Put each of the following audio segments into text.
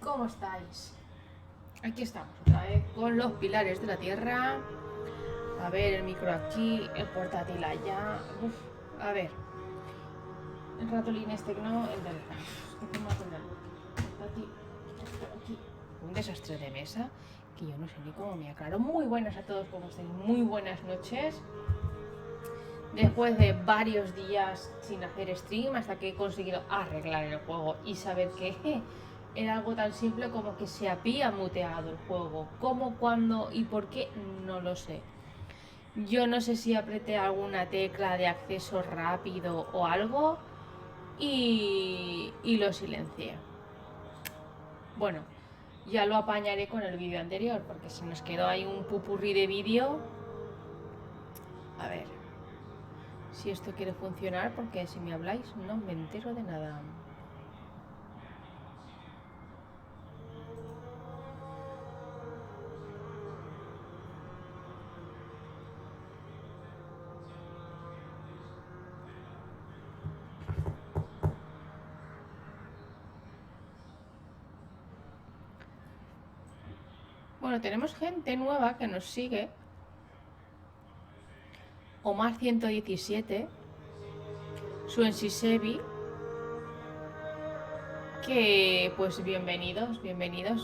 ¿Cómo estáis? Aquí estamos otra vez con los pilares de la tierra. A ver, el micro aquí, el portátil allá. Uf, a ver. El ratolín este no, el del... ¿Qué más tendrá? El portátil, esto aquí. Un desastre de mesa que yo no sé ni cómo me aclaro. Muy buenas a todos, ¿cómo estáis? Muy buenas noches. Después de varios días sin hacer stream, hasta que he conseguido arreglar el juego y saber que era algo tan simple como que se había muteado el juego. ¿Cómo, cuándo y por qué? No lo sé. Yo no sé si apreté alguna tecla de acceso rápido o algo y lo silencié. Bueno, ya lo apañaré con el vídeo anterior porque se nos quedó ahí un pupurrí de vídeo. A ver si esto quiere funcionar, porque si me habláis no me entero de nada. Bueno, tenemos gente nueva que nos sigue. Omar 117, Suensisebi, que pues bienvenidos,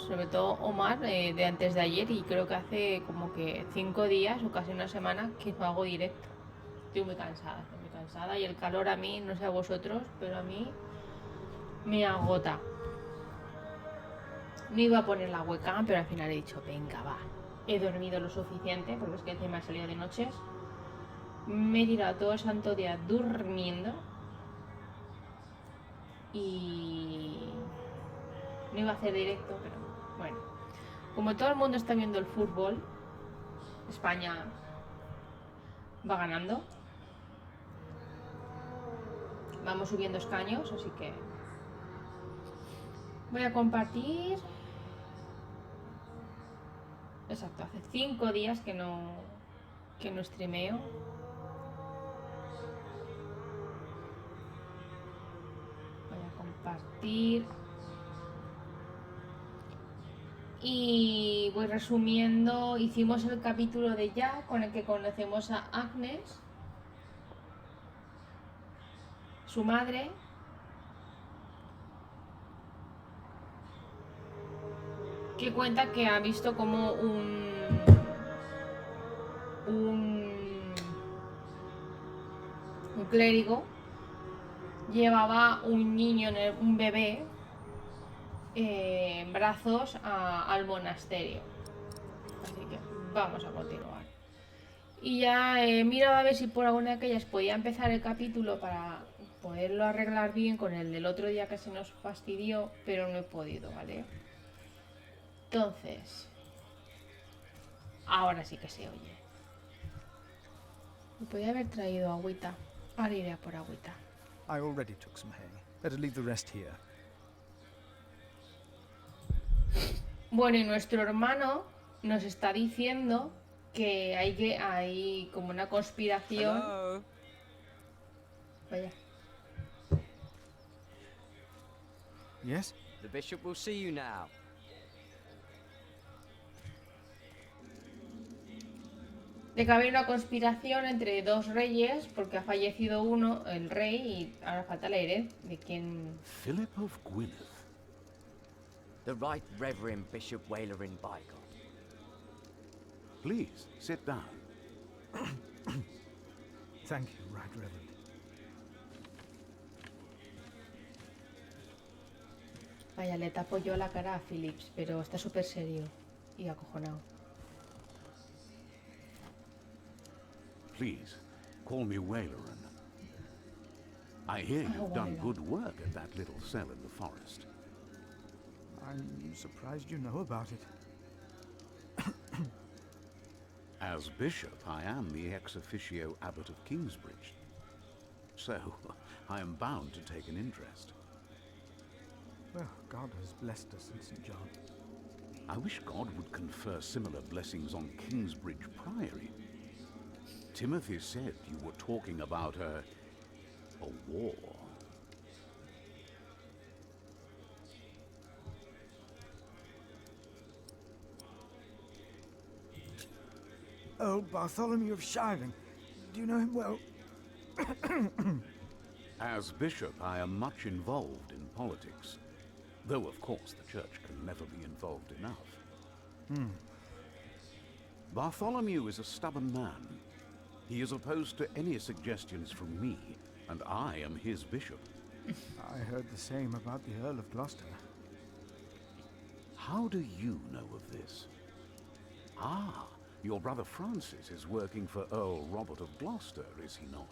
sobre todo Omar, de antes de ayer, y creo que hace como que 5 días o casi una semana que no hago directo. Estoy muy cansada y el calor a mí, no sé a vosotros, pero a mí me agota. No iba a poner la webcam, pero al final he dicho, venga, va. He dormido lo suficiente, porque es que encima he salido de noches. Me he tirado todo el santo día durmiendo. Y no iba a hacer directo, pero bueno. Como todo el mundo está viendo el fútbol, España va ganando. Vamos subiendo escaños, así que voy a compartir. Exacto, hace 5 días que no streameo. Voy a compartir. Y voy resumiendo. Hicimos el capítulo de ya, con el que conocemos a Agnes, su madre, que cuenta que ha visto como un clérigo llevaba un niño, un bebé, en brazos al monasterio. Así que vamos a continuar. Y ya he mirado a ver si por alguna de aquellas podía empezar el capítulo para poderlo arreglar bien con el del otro día que se nos fastidió, pero no he podido, ¿vale? Entonces, ahora sí que se oye. Me podía haber traído agüita. Ahora iré a por agüita. I already took some hay. Better leave the rest here. Bueno, y nuestro hermano nos está diciendo que hay como una conspiración. Hello? Vaya. Yes? The bishop will see you now. De que había una conspiración entre dos reyes, porque ha fallecido uno, el rey, y ahora falta la heredad de quién. Philip of Gwynedd. The Right Reverend Bishop Wailerin Bygone. Please, sit down. Thank you, Right Reverend. Vaya, le tapo yo la cara a Phillips, pero está súper serio y acojonado. Please, call me Wailerin. I hear you've done good work at that little cell in the forest. I'm surprised you know about it. As bishop, I am the ex officio abbot of Kingsbridge. So, I am bound to take an interest. Well, God has blessed us in St. John. I wish God would confer similar blessings on Kingsbridge Priory. Timothy said you were talking about a war. Earl Bartholomew of Shiring. Do you know him well? As bishop, I am much involved in politics. Though, of course, the church can never be involved enough. Bartholomew is a stubborn man. He is opposed to any suggestions from me, and I am his bishop. I heard the same about the Earl of Gloucester. How do you know of this? Ah, your brother Francis is working for Earl Robert of Gloucester, is he not?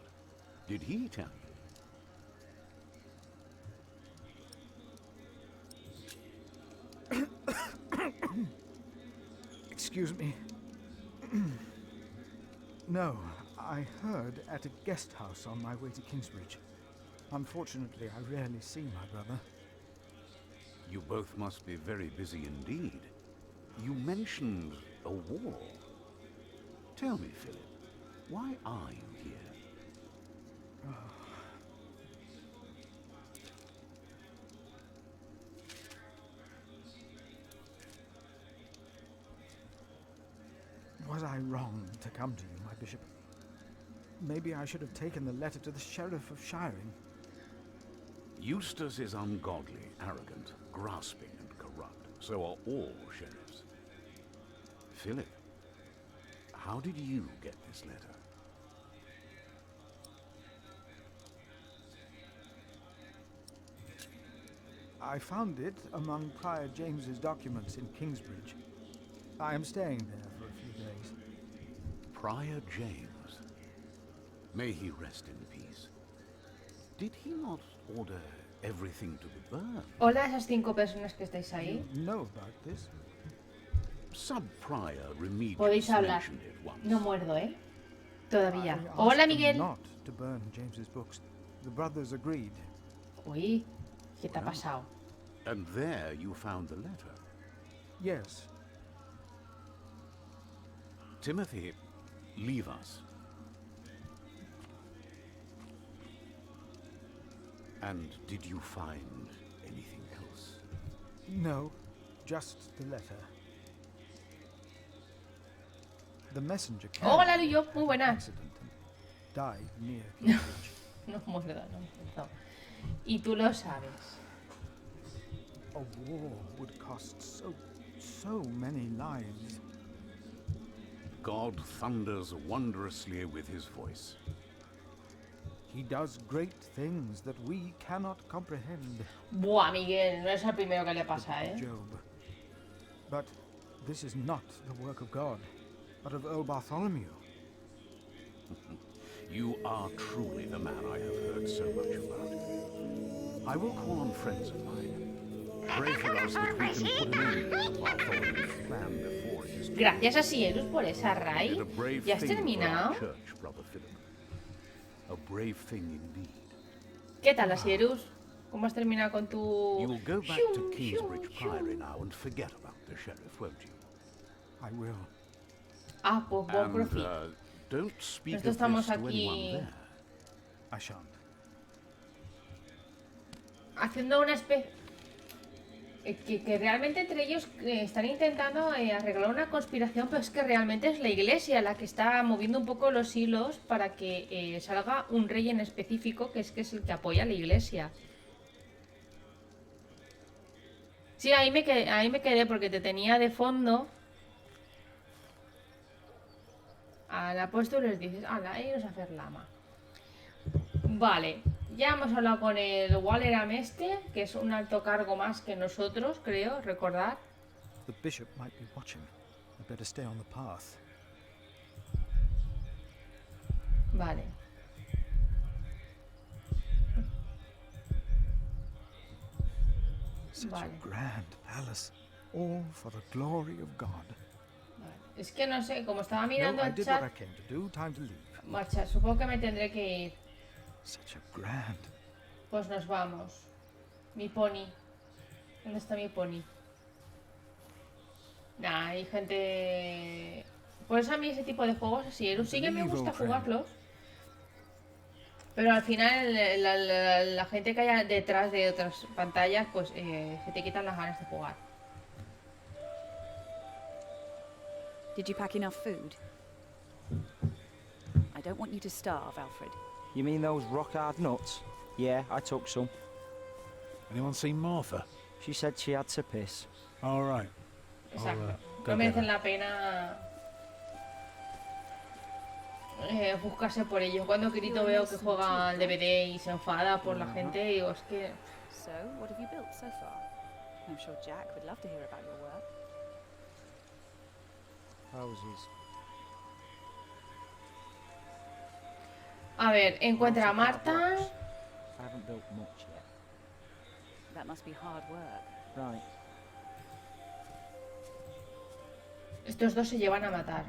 Did he tell you? Excuse me. No, I heard at a guest house on my way to Kingsbridge. Unfortunately, I rarely see my brother. You both must be very busy indeed. You mentioned a war. Tell me, Philip, why are you here? Was I wrong to come to you, my bishop? Maybe I should have taken the letter to the Sheriff of Shiring. Eustace is ungodly, arrogant, grasping, and corrupt. So are all sheriffs. Philip, how did you get this letter? I found it among Prior James's documents in Kingsbridge. I am staying there for a few days. Prior James. May he rest in peace. Did he not order everything to be burned? Hola a esas 5 personas que estáis ahí. You know about this? Sub-Prior Remedios Podéis hablar. mentioned it once. No muerdo, ¿eh? Todavía. I asked Hola, them Miguel. not to burn James's books. The brothers agreed. Uy, ¿qué te ha pasado? And there you found the letter. Yes. Timothy, leave us. And did you find anything else? No, just the letter. The messenger Hola, carried Luyo. it Muy had an buena. accident and died near Cambridge. No muerdo, no muerdo. Y tú lo sabes. A war would cost so many lives. God thunders wondrously with his voice. He does great things that we cannot comprehend. Buah, Miguel, no es el primero que le pasa, ¿eh? Job. But this is not the work of God, but of Earl Bartholomew. You are truly the man I have heard so much about. I will call on friends of mine. Pray for us that we can put an end to Bartholomew's plan before it is too Gracias a Sierus por esa late. raid. A brave ¿Ya has thing for terminado? our church, brother Philip. A brave thing indeed. ¿Qué tal, Sierus? ¿Cómo has terminado con tu...? You will go back to Shum, Kingsbridge shum, Priory shum? now and forget about the sheriff, won't you? I will. Ah, pues buen And profit. don't speak of Nosotros this estamos to aquí anyone there. I shan't. haciendo una especie... Que realmente entre ellos están intentando arreglar una conspiración, pero es que realmente es la iglesia la que está moviendo un poco los hilos para que salga un rey en específico, que es el que apoya a la iglesia. Sí, ahí me quedé porque te tenía de fondo. Al apóstol les dices, ¡hala, iros a hacer lama! Vale, ya hemos hablado con el Walleram este, que es un alto cargo más que nosotros, creo, recordar. The bishop might be watching. I better stay on the path. Vale. Such Vale. a grand palace, all for the glory of God. Vale. Es que no sé, como estaba No, mirando I el did what I chat, came to do. Time to leave. marcha, supongo que me tendré que ir. Such a grand. Pues nos vamos. Mi pony. ¿Dónde está mi pony? Nah, hay gente... Pues a mí ese tipo de juegos así, sí que me gusta jugarlos. Pero al final la gente que haya detrás de otras pantallas, pues se te quitan las ganas de jugar. Did you pack enough food? I don't want you to starve, Alfred. You mean those rock-hard nuts? Yeah, I took some. Anyone seen Martha? She said she had to piss. All right. Exacto. go No get merecen her. la pena buscarse por ello. Cuando Kirito veo que juega al DVD y se enfada por la gente, digo, es que... So, what have you built so far? I'm sure Jack would love to hear about your work. Houses. A ver, encuentra a Marta. I haven't built much yet. That must be hard work. Right. Estos dos se llevan a matar.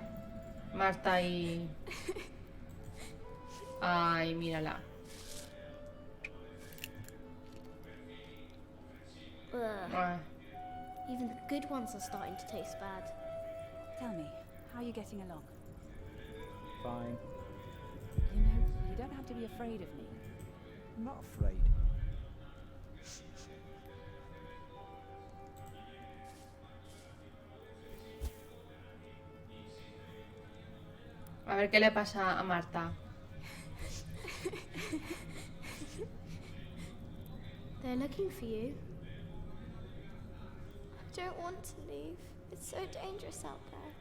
Marta y... Ay, mírala. Ugh. Ay. Even the good ones are starting to taste bad. Tell me, how are you getting along? Fine. You know, you don't have to be afraid of me. I'm not afraid. A ver qué le pasa a Marta. They're looking for you. I don't want to leave. It's so dangerous out there.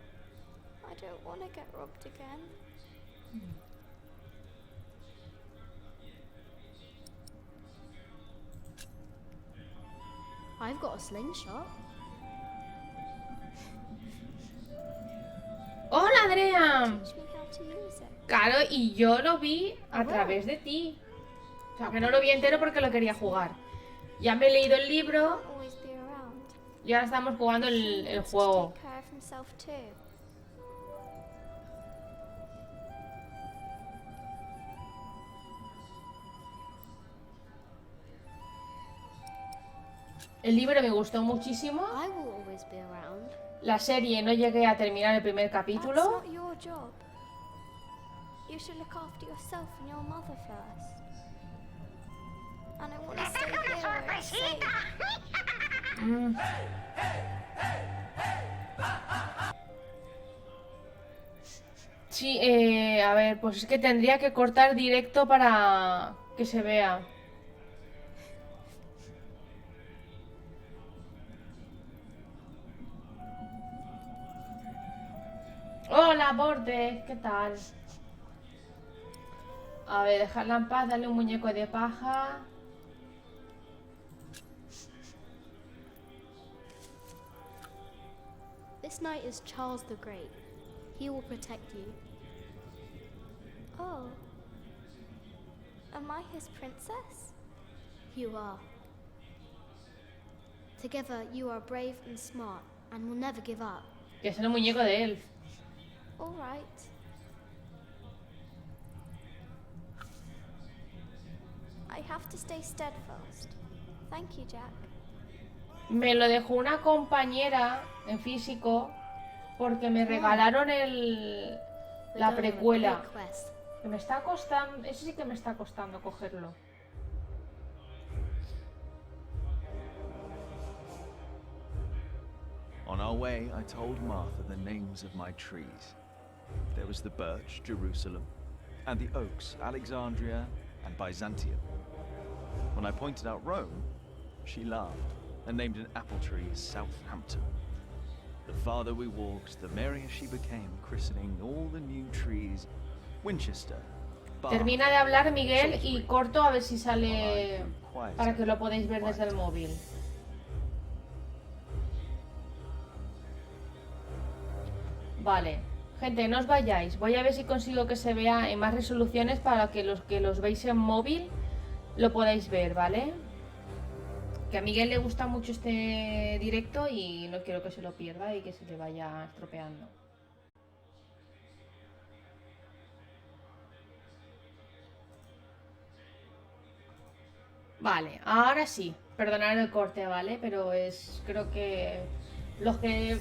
I don't want to get robbed again. I've got a slingshot. ¡Hola, Andrea! Teach me how to use it. Claro, y yo lo vi a través de ti. O sea, que no lo vi entero porque lo quería jugar. Ya me he leído el libro Can't always be around. y ahora estamos jugando el juego. Take care of himself too. El libro me gustó muchísimo. I will always be around. La serie no llegué a terminar el primer That's capítulo. not your job. You should look after yourself and your mother first. And I want to stay here where it's safe. Mm. Sí, a ver, pues es que tendría que cortar directo para que se vea. Hola, Borde, ¿qué tal? A ver, dejarla en paz, darle un muñeco de paja. This knight is Charles the Great. He will protect you. Oh. Am I his princess? You are. Together you are brave and smart and will never give up. Que es el muñeco de él. All right. I have to stay steadfast. Thank you, Jack. Me lo dejó una compañera en físico porque me regalaron We're la going on a precuela. great quest. Que me está costando, eso sí que me está costando cogerlo. On our way, I told Martha the names of my trees. There was the birch, Jerusalem, and the oaks, Alexandria and Byzantium. When I pointed out Rome, she laughed and named an apple tree Southampton. The farther we walked, the merrier she became, christening all the new trees Winchester, Bath, Termina de hablar Miguel y Salisbury. corto a ver si sale I grew quieter para que lo podáis ver and desde el quieter. móvil. Vale, gente, no os vayáis. Voy a ver si consigo que se vea en más resoluciones para que los veis en móvil lo podáis ver, ¿vale? Que a Miguel le gusta mucho este directo y no quiero que se lo pierda y que se le vaya estropeando. Vale, ahora sí. Perdonad el corte, ¿vale? Pero creo que los que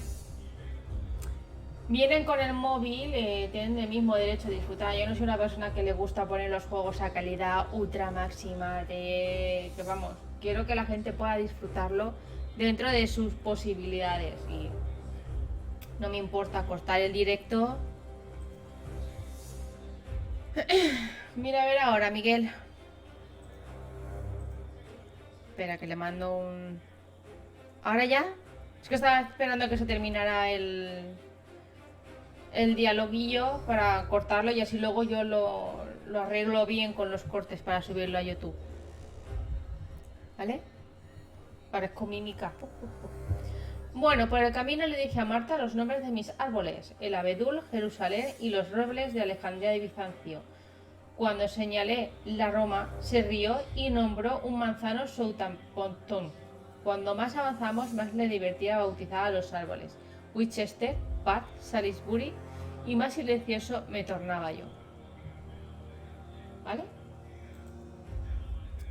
vienen con el móvil tienen el mismo derecho a disfrutar. Yo no soy una persona que le gusta poner los juegos a calidad ultra máxima, que vamos, quiero que la gente pueda disfrutarlo dentro de sus posibilidades y no me importa cortar el directo Mira a ver ahora, Miguel. Espera, que le mando un... ¿Ahora ya? Es que estaba esperando que se terminara el dialoguillo para cortarlo y así luego yo lo arreglo bien con los cortes para subirlo a YouTube. ¿Vale? Parezco mímica. Bueno, por el camino le dije a Marta los nombres de mis árboles, el abedul, Jerusalén y los robles de Alejandría de Bizancio. Cuando señalé la Roma, se rió y nombró un manzano Southampton. Cuando más avanzamos, más le divertía bautizar a los árboles. Winchester, Bath, Salisbury, y más silencioso me tornaba yo. ¿Vale?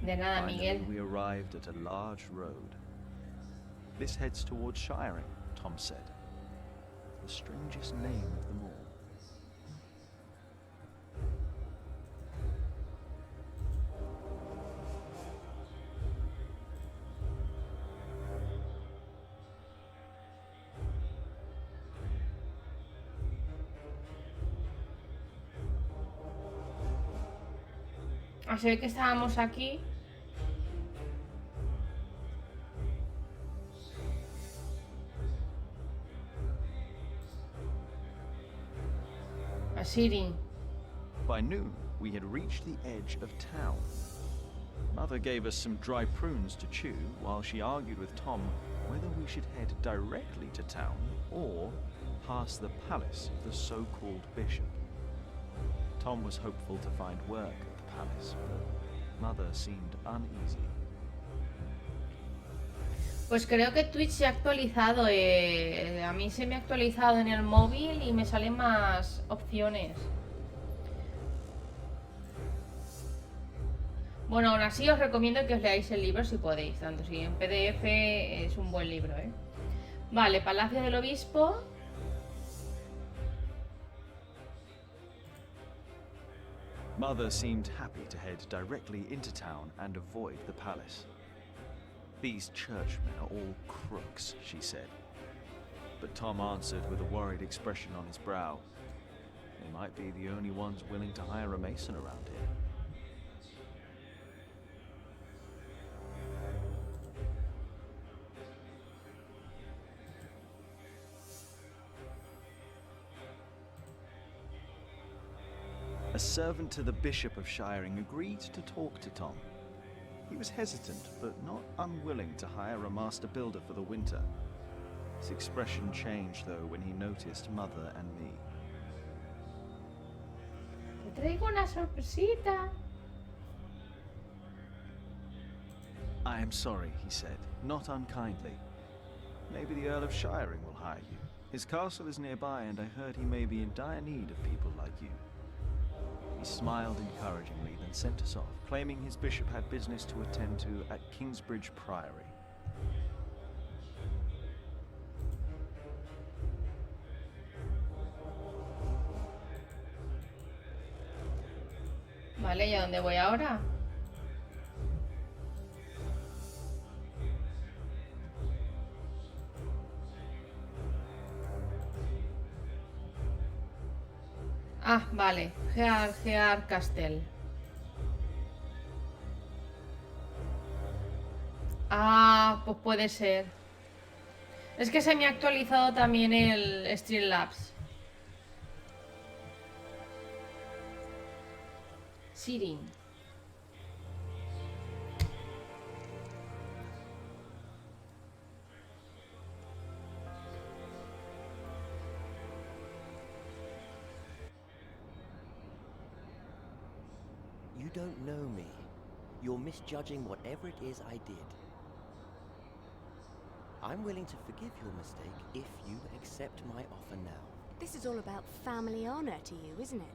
De nada, Miguel. Finally, we arrived at a large road. This heads towards Shiring, Tom said. The strangest name of them all. Así que estábamos aquí. A Sirin. By noon, we had reached the edge of town. Mother gave us some dry prunes to chew while she argued with Tom whether we should head directly to town or past the palace of the so-called bishop. Tom was hopeful to find work at the palace, but Mother seemed uneasy. Pues creo que Twitch se ha actualizado. A mí se me ha actualizado en el móvil y me salen más opciones. Bueno, aún así os recomiendo que os leáis el libro si podéis, tanto si en PDF es un buen libro, ¿eh? Vale, Palacio del Obispo. Mother seemed happy to head directly into town and avoid the palace. These churchmen are all crooks, she said. But Tom answered with a worried expression on his brow. They might be the only ones willing to hire a mason around here. A servant to the Bishop of Shiring agreed to talk to Tom. He was hesitant, but not unwilling to hire a master builder for the winter. His expression changed, though, when he noticed Mother and me. Te traigo una sorpresita. I am sorry, he said, not unkindly. Maybe the Earl of Shiring will hire you. His castle is nearby, and I heard he may be in dire need of people like you. He smiled encouragingly, then sent us off, claiming his bishop had business to attend to at Kingsbridge Priory. Vale, ¿y a dónde voy ahora? Ah, vale. Gear Castle. Ah, pues puede ser. Es que se me ha actualizado también el Streamlabs. Sirin. You don't know me. You're misjudging whatever it is I did. I'm willing to forgive your mistake if you accept my offer now. This is all about family honor to you, isn't it?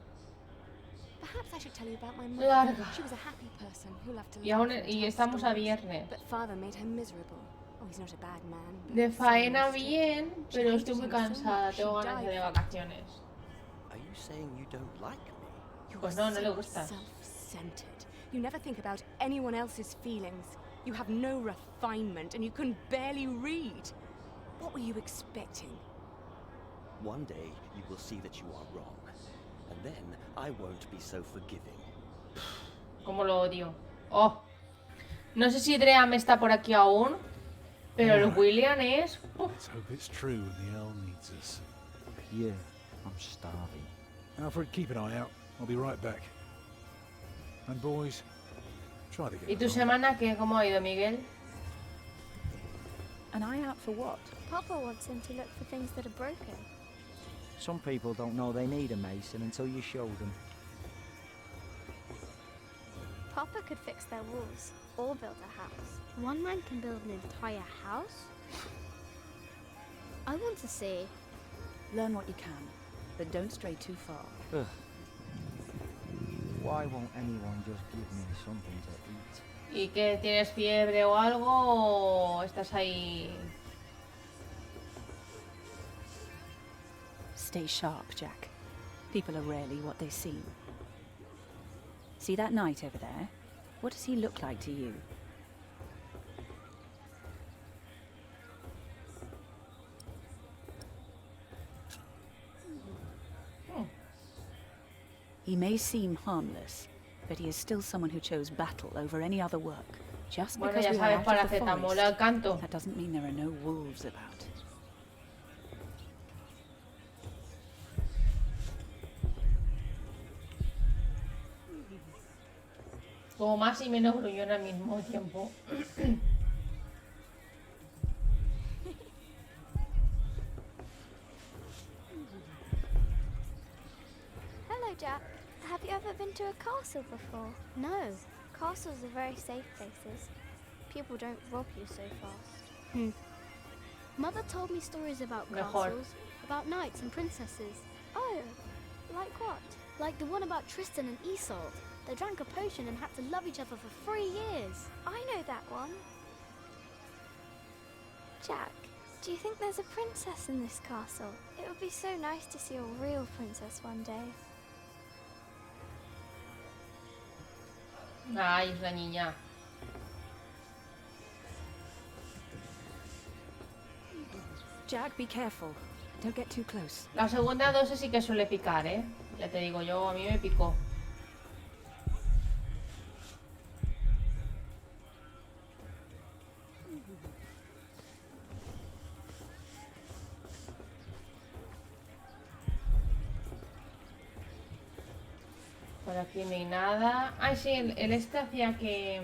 Perhaps I should tell you about my mother. Larga. She was a happy person who loved to Y, laugh aún, and y tell estamos a stories, viernes. but father made her miserable. Oh, he's not a bad man. but De so faena used to. bien, She pero hated estoy muy him so cansada. much, Tengo she ganas de died. vacaciones. Are you saying you don't like me? You're Pues no, no le so gusta. self-centered. You never think about anyone else's feelings. You have no refinement, and you can barely read. What were you expecting? One day you will see that you are wrong. and then I won't be so forgiving. Como lo odio. Oh. No sé si Dream está por aquí aún, pero el William es... Let's hope it's true and the Earl needs us. Yeah, I'm starving. Alfred, keep an eye out. I'll be right back. And boys, try to get ¿Y tu us home. semana qué? ¿Cómo ha ido, Miguel? An eye out for what? Papa wants him to look for things that are broken. Some people don't know they need a mason until you show them. Papa could fix their walls or build a house. One man can build an entire house? I want to see. Learn what you can, but don't stray too far. Ugh. Why won't anyone just give me something to eat? ¿Y qué? ¿Tienes fiebre o algo? ¿O estás ahí? Stay sharp, Jack. People are rarely what they seem. See that knight over there? What does he look like to you? He may seem harmless, but he is still someone who chose battle over any other work. Just Bueno, because ya we are sabes, out of the paracetamol forest, al canto. that doesn't mean there are no wolves about. Como más y menos gruñón al mismo tiempo. Hello, Jack. Have you ever been to a castle before? No. Castles are very safe places. People don't rob you so fast. Mother told me stories about Mejor. castles, about knights and princesses. Oh, like what? Like the one about Tristan and Isolde. They drank a potion and had to love each other for 3 years. I know that one. Jack, do you think there's a princess in this castle? It would be so nice to see a real princess one day. Ay, es la niña. Jack, be careful. Don't get too close. La segunda dosis sí que suele picar, ¿eh? Ya te digo yo, a mí me picó. Por aquí no hay nada. Ay, sí, el este hacía que...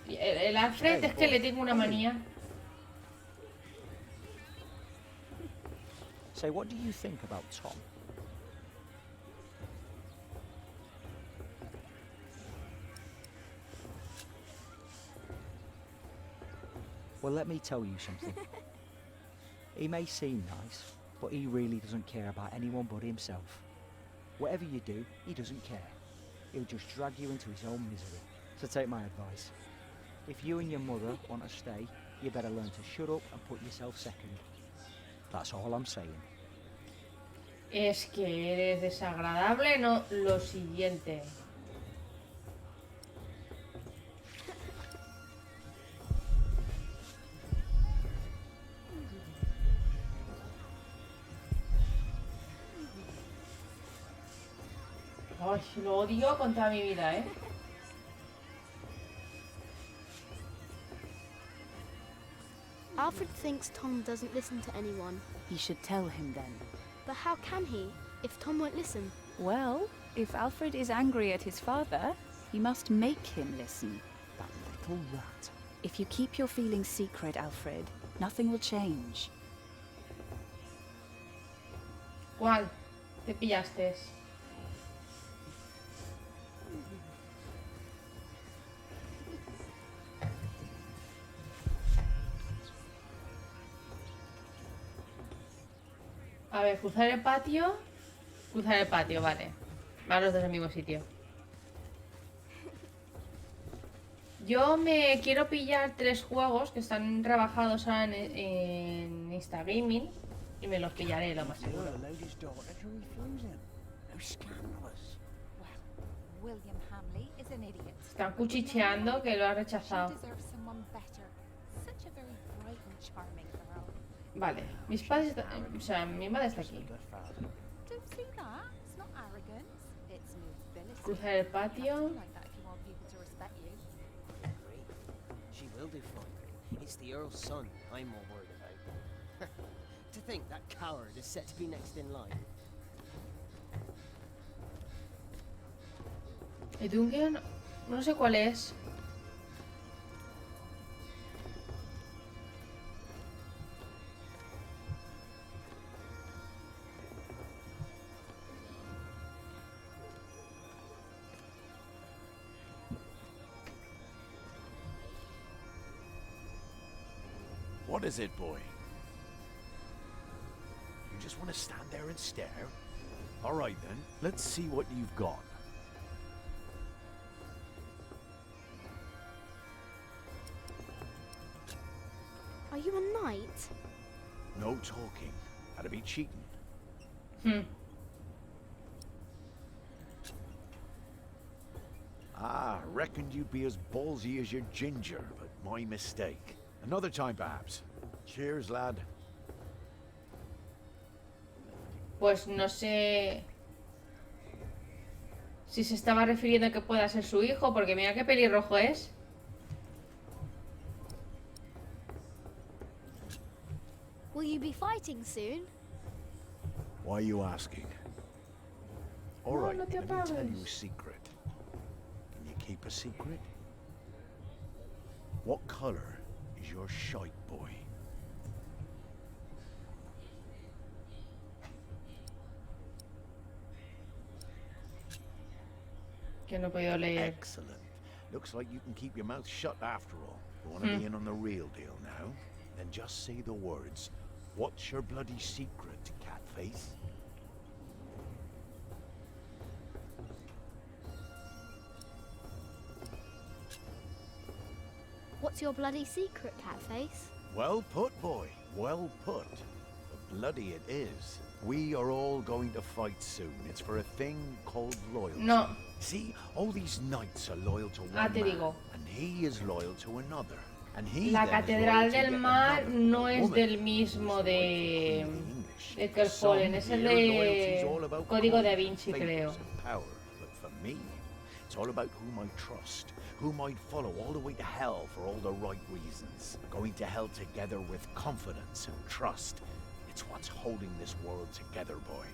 El Alfred es que le tengo una manía. Say, what do you think about Tom? Well, let me tell you something. He may seem nice, but he really doesn't care about anyone but himself. Whatever you do, he doesn't care. He'll just drag you into his own misery. So take my advice. If you and your mother want to stay, you better learn to shut up and put yourself second. That's all I'm saying. Es que eres desagradable, no lo siguiente. Ay, lo odio con toda mi vida, ¿eh? Alfred thinks Tom doesn't listen to anyone. You should tell him then. But how can he, if Tom won't listen? Well, if Alfred is angry at his father, you must make him listen. That little rat. If you keep your feelings secret, Alfred, nothing will change. ¿Cuál? Te pillaste. A ver, cruzar el patio. Cruzar el patio, vale. Van los dos al mismo sitio. Yo me quiero pillar 3 juegos que están rebajados ahora en Instagaming y me los pillaré lo más seguro. William Hamley is an idiot. Están cuchicheando que lo ha rechazado. She deserves someone better. Such a very bright and charming girl. Vale, mis padres están... O sea, mi madre está aquí. See that? It's not arrogance. It's nobility. Cruzar el You have to patio. be like that if you want people to respect you. Great. She will do fine. It's the Earl's son I'm more worried about. To think that coward is set to be next in line. El Dungeon, no sé cuál es. What is it, boy? You just want to stand there and stare? All right, then. Let's see what you've got. Are you a knight? No talking. That'd be cheating. Reckoned you'd be as ballsy as your ginger, but my mistake. Another time, perhaps. Cheers, lad. Pues no sé si se estaba refiriendo a que pueda ser su hijo, porque mira qué pelirrojo es. Will you be fighting soon? Why are you asking? All right, no te let me tell you a apagues. secret. Can you keep a secret? What color is your shite, boy? Que no he podido leer. Excellent. Looks like you can keep your mouth shut after all. You want to be in on the real deal now? Then just say the words. What's your bloody secret, Catface? What's your bloody secret, Catface? Well put, boy. Well put. But bloody it is. We are all going to fight soon. It's for a thing called loyalty. No. See, all these knights are loyal to one te man, digo. and he is loyal to another. And he La then is Catedral loyal to del yet Mar another, no a es woman del who mismo is loyal to the de Queen of the English. Kirkholm, Some es el here loyalty's de all about Código da coin, Vinci, favors, creo. and power. But for me, it's all about whom I trust, whom I'd follow all the way to hell for all the right reasons. Going to hell together with confidence and trust. It's what's holding this world together, boy.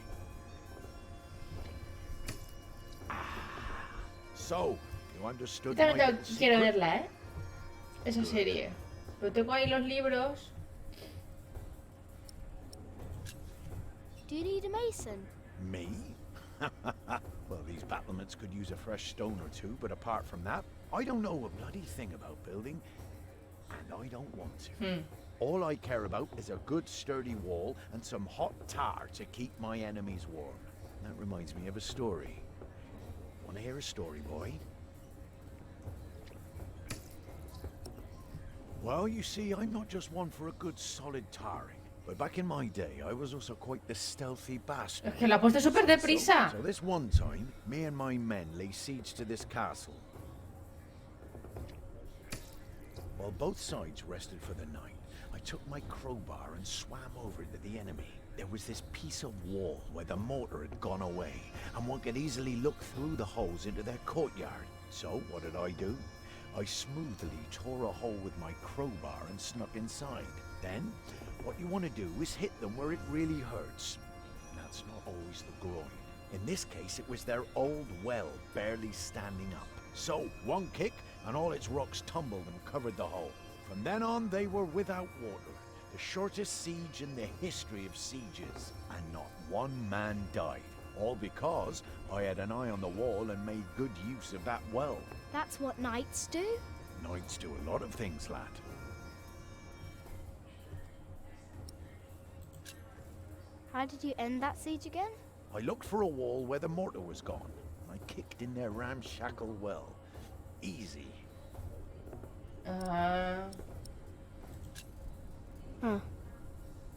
So, you understood Esta my no little quiero secret? verla, ¿eh? Esa serie. Pero tengo ahí los libros. Do you need a mason? Me? Well, these battlements could use a fresh stone or two, but apart from that, I don't know a bloody thing about building, and I don't want to. All I care about is a good sturdy wall and some hot tar to keep my enemies warm. That reminds me of a story. Want to hear a story, boy? Well, you see, I'm not just one for a good solid tarring. But back in my day, I was also quite the stealthy bastard. Es que la ha puesto súper deprisa. So this one time, me and my men lay siege to this castle. While both sides rested for the night, I took my crowbar and swam over to the enemy. There was this piece of wall where the mortar had gone away, and one could easily look through the holes into their courtyard. So, what did I do? I smoothly tore a hole with my crowbar and snuck inside. Then, what you want to do is hit them where it really hurts. That's not always the groin. In this case, it was their old well barely standing up. So, one kick, and all its rocks tumbled and covered the hole. From then on, they were without water. The shortest siege in the history of sieges. And not one man died. All because I had an eye on the wall and made good use of that well. That's what knights do? Knights do a lot of things, lad. How did you end that siege again? I looked for a wall where the mortar was gone. I kicked in their ramshackle well. Easy.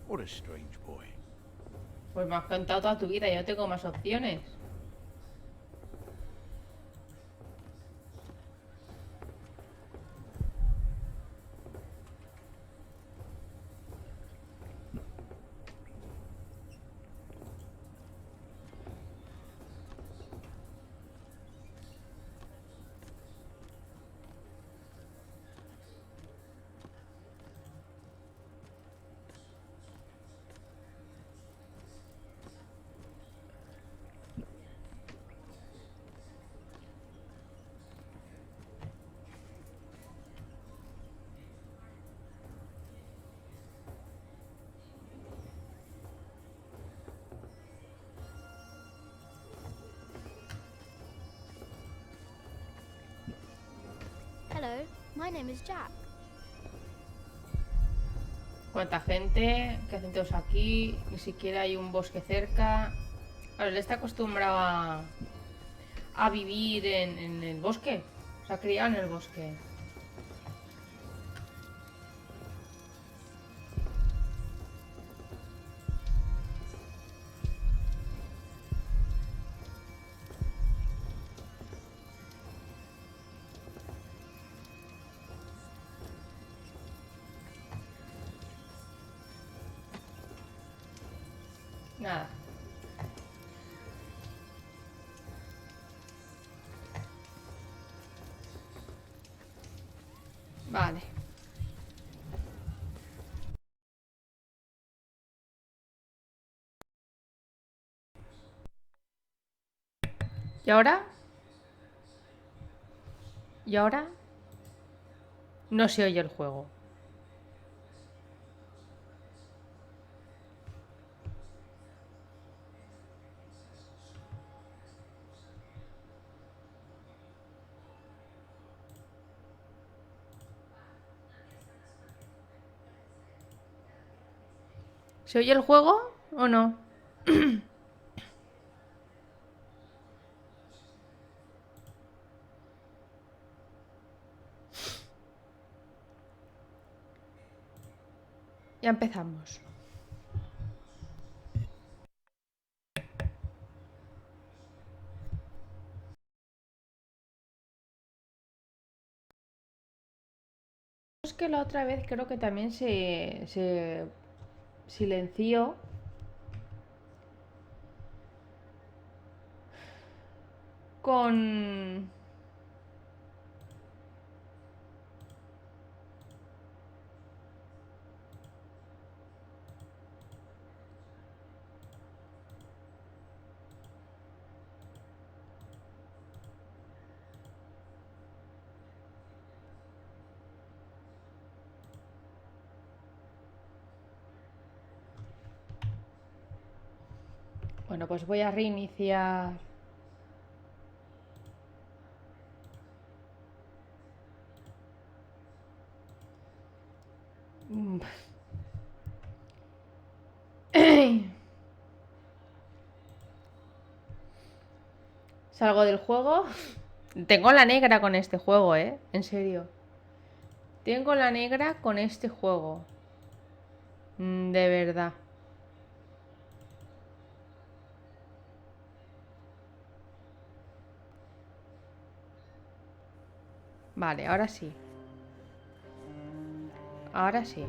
What a strange boy. Pues me has contado toda tu vida, yo no tengo más opciones. Hello, my name is Jack. ¿Cuánta gente? ¿Qué hacen todos aquí? Ni siquiera hay un bosque cerca. Claro, él está acostumbrado a vivir en el bosque. Se ha criado en el bosque. Nada. Vale. ¿Y ahora? ¿Y ahora? No se oye el juego. ¿Se oye el juego o no? Ya empezamos. Es que la otra vez creo que también se silenció con... Bueno, pues voy a reiniciar. Mm. Salgo del juego. Tengo la negra con este juego, ¿eh? En serio. Tengo la negra con este juego. De verdad. Vale, ahora sí. Ahora sí.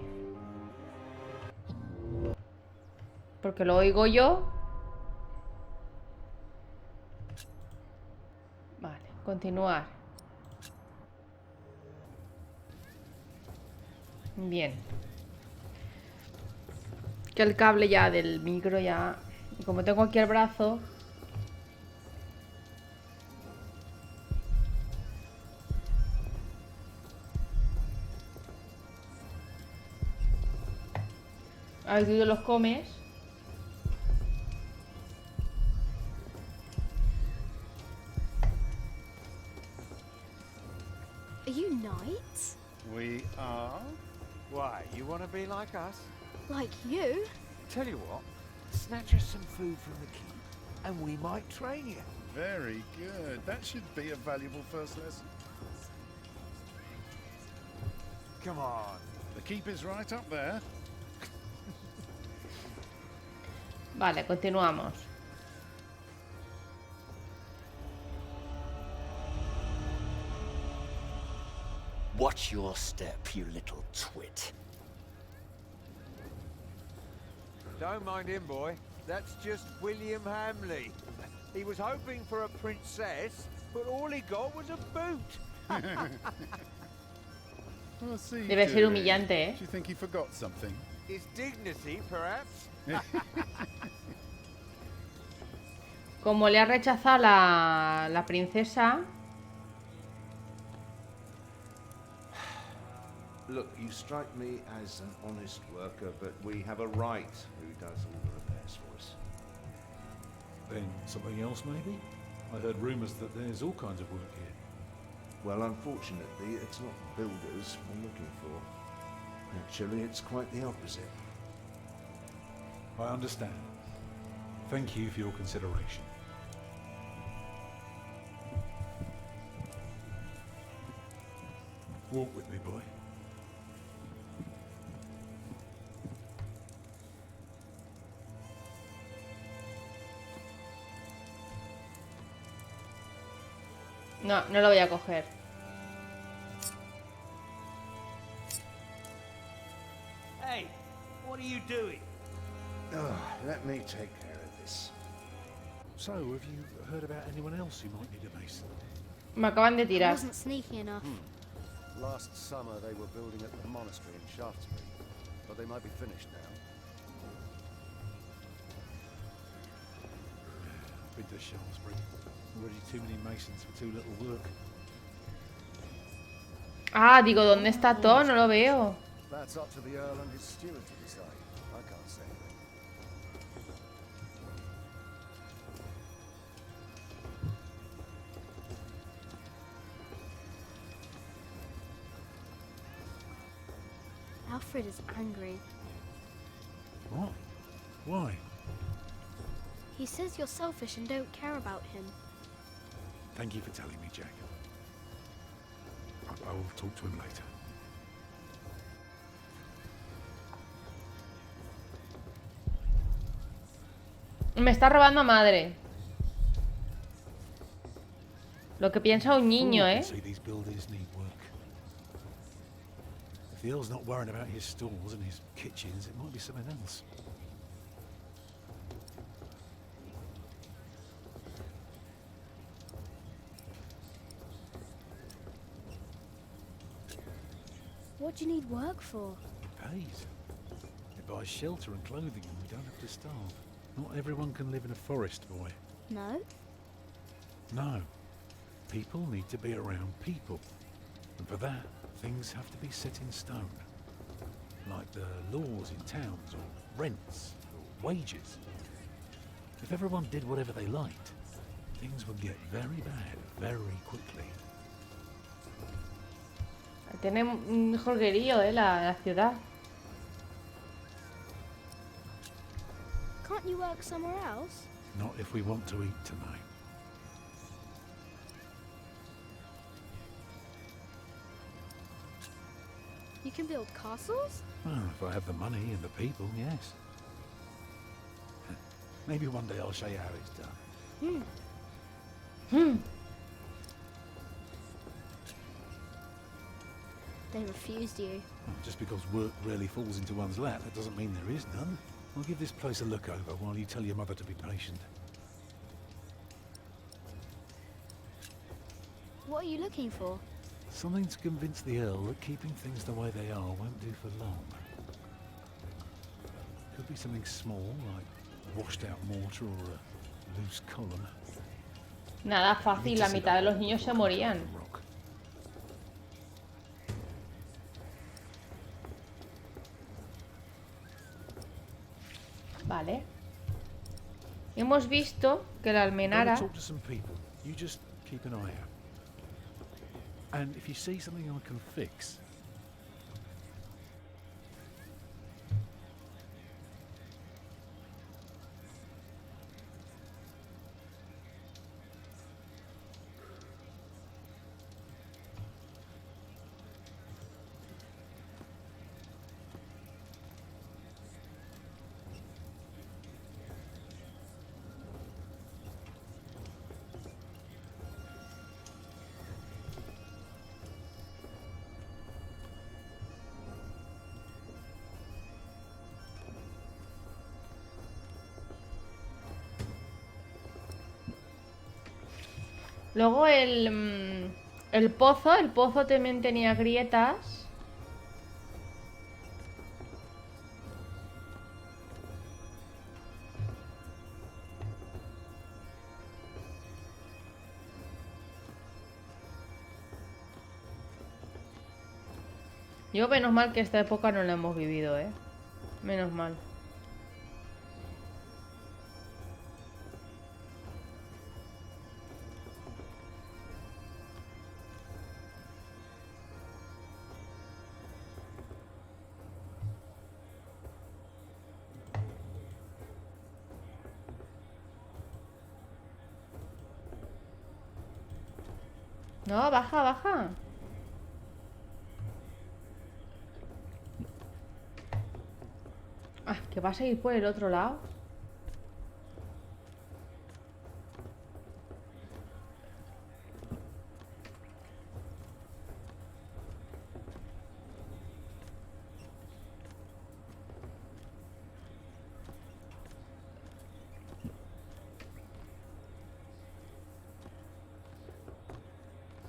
Porque lo oigo yo. Vale, continuar. Bien. Que el cable ya del micro ya... Y como tengo aquí el brazo... A ver si tú los comes. Are you knights? We are? Why, you want to be like us? Like you? Tell you what, snatch us some food from the keep, and we might train you. Very good. That should be a valuable first lesson. Come on. The keep is right up there. Vale, continuamos. Watch your step, you little twit. Don't mind him, boy. That's just William Hamley. He was hoping for a princess, but all he got was a boot. Well, see, Debe ser humillante, ¿eh? Do you think he forgot something? His dignity, perhaps? Como le ha rechazado la princesa... Look, you strike me as an honest worker, but we have a right who does all the repairs for us. Then something else, maybe? I heard rumours that there's all kinds of work here. Well, unfortunately, it's not builders we're looking for. Actually, it's quite the opposite. I understand. Thank you for your consideration. Walk with me, boy. No, no lo voy a coger. Hey, what are you doing? Let me take care of this. So, have you heard about anyone else who might need a mason? Me acaban de I tirar. wasn't sneaky enough. Last summer they were building at the monastery in Shaftesbury, but they might be finished now. I've been to Shaftesbury. Already too many masons for too little work. Ah, digo, ¿dónde está todo? No lo veo. That's up to the Earl and his steward to decide. I can't say anything. Alfred is angry. What? Why? He says you're selfish and don't care about him. Thank you for telling me, Jack. I will talk to him later. Me está robando a madre. Lo que piensa un niño, ¿eh? See, these builders need work. If the Earl's not worrying about his stalls and his kitchens, it might be something else. What do you need work for? It pays. It buys shelter and clothing and we don't have to starve. Not everyone can live in a forest, boy. No? No. People need to be around people. And for that, things have to be set in stone. Like the laws in towns, or rents, or wages. If everyone did whatever they liked, things would get very bad very quickly. Tiene un jorguerío, la ciudad. Can't you work somewhere else? Not if we want to eat tonight. You can build castles? Well, if I have the money and the people, yes. Maybe one day I'll show you how it's done. They refused you. Well, just because work rarely falls into one's lap, that doesn't mean there is none. I'll give this place a look over while you tell your mother to be patient. What are you looking for? Something to convince the Earl that keeping things the way they are won't do for long. Could be something small, like washed out mortar or a loose column. Nada fácil, la mitad de los niños se morían. Vale. Hemos visto que la almenara... Talk to some people. You just keep an eye out. And if you see something I can fix, Luego el pozo también tenía grietas. Yo menos mal que esta época no la hemos vivido, menos mal. No, baja, baja. Ah, que vas a ir por el otro lado.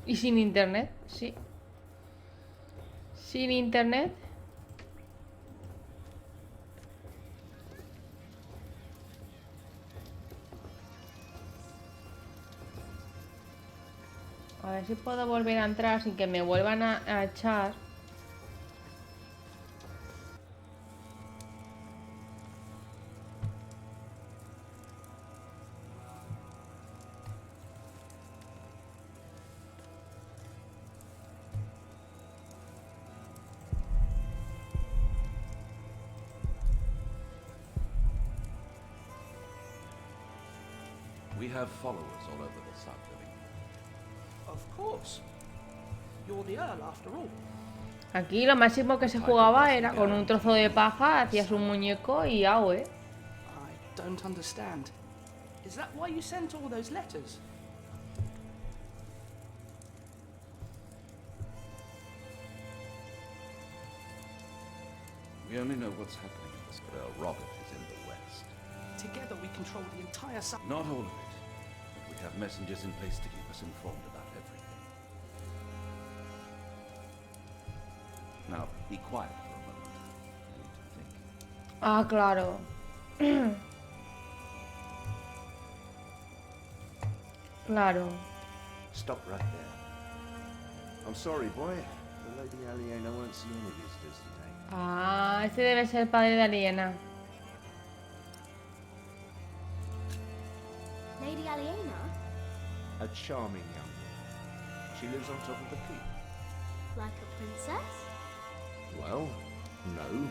¿Y sin internet? Sí. Sin internet. A ver si puedo volver a entrar sin que me vuelvan a echar. We have followers all over the south of England. Of course. You're the Earl after all. Aquí lo máximo que se jugaba era con un trozo de paja, hacías un muñeco y au, I don't understand. Is that why you sent all those letters? We only know what's happening in this. Earl Robert is in the west. Together we control the entire south. Not all of it. But we have messengers in place to keep us informed about everything. Now, be quiet for a moment. I need to think. Ah, claro. Claro. Stop right there. I'm sorry, boy. The Lady Aliena won't see any visitors today. Ah, este debe ser el padre de Aliena. Lady Aliena? A charming young woman. She lives on top of the keep. Like a princess? Well, no.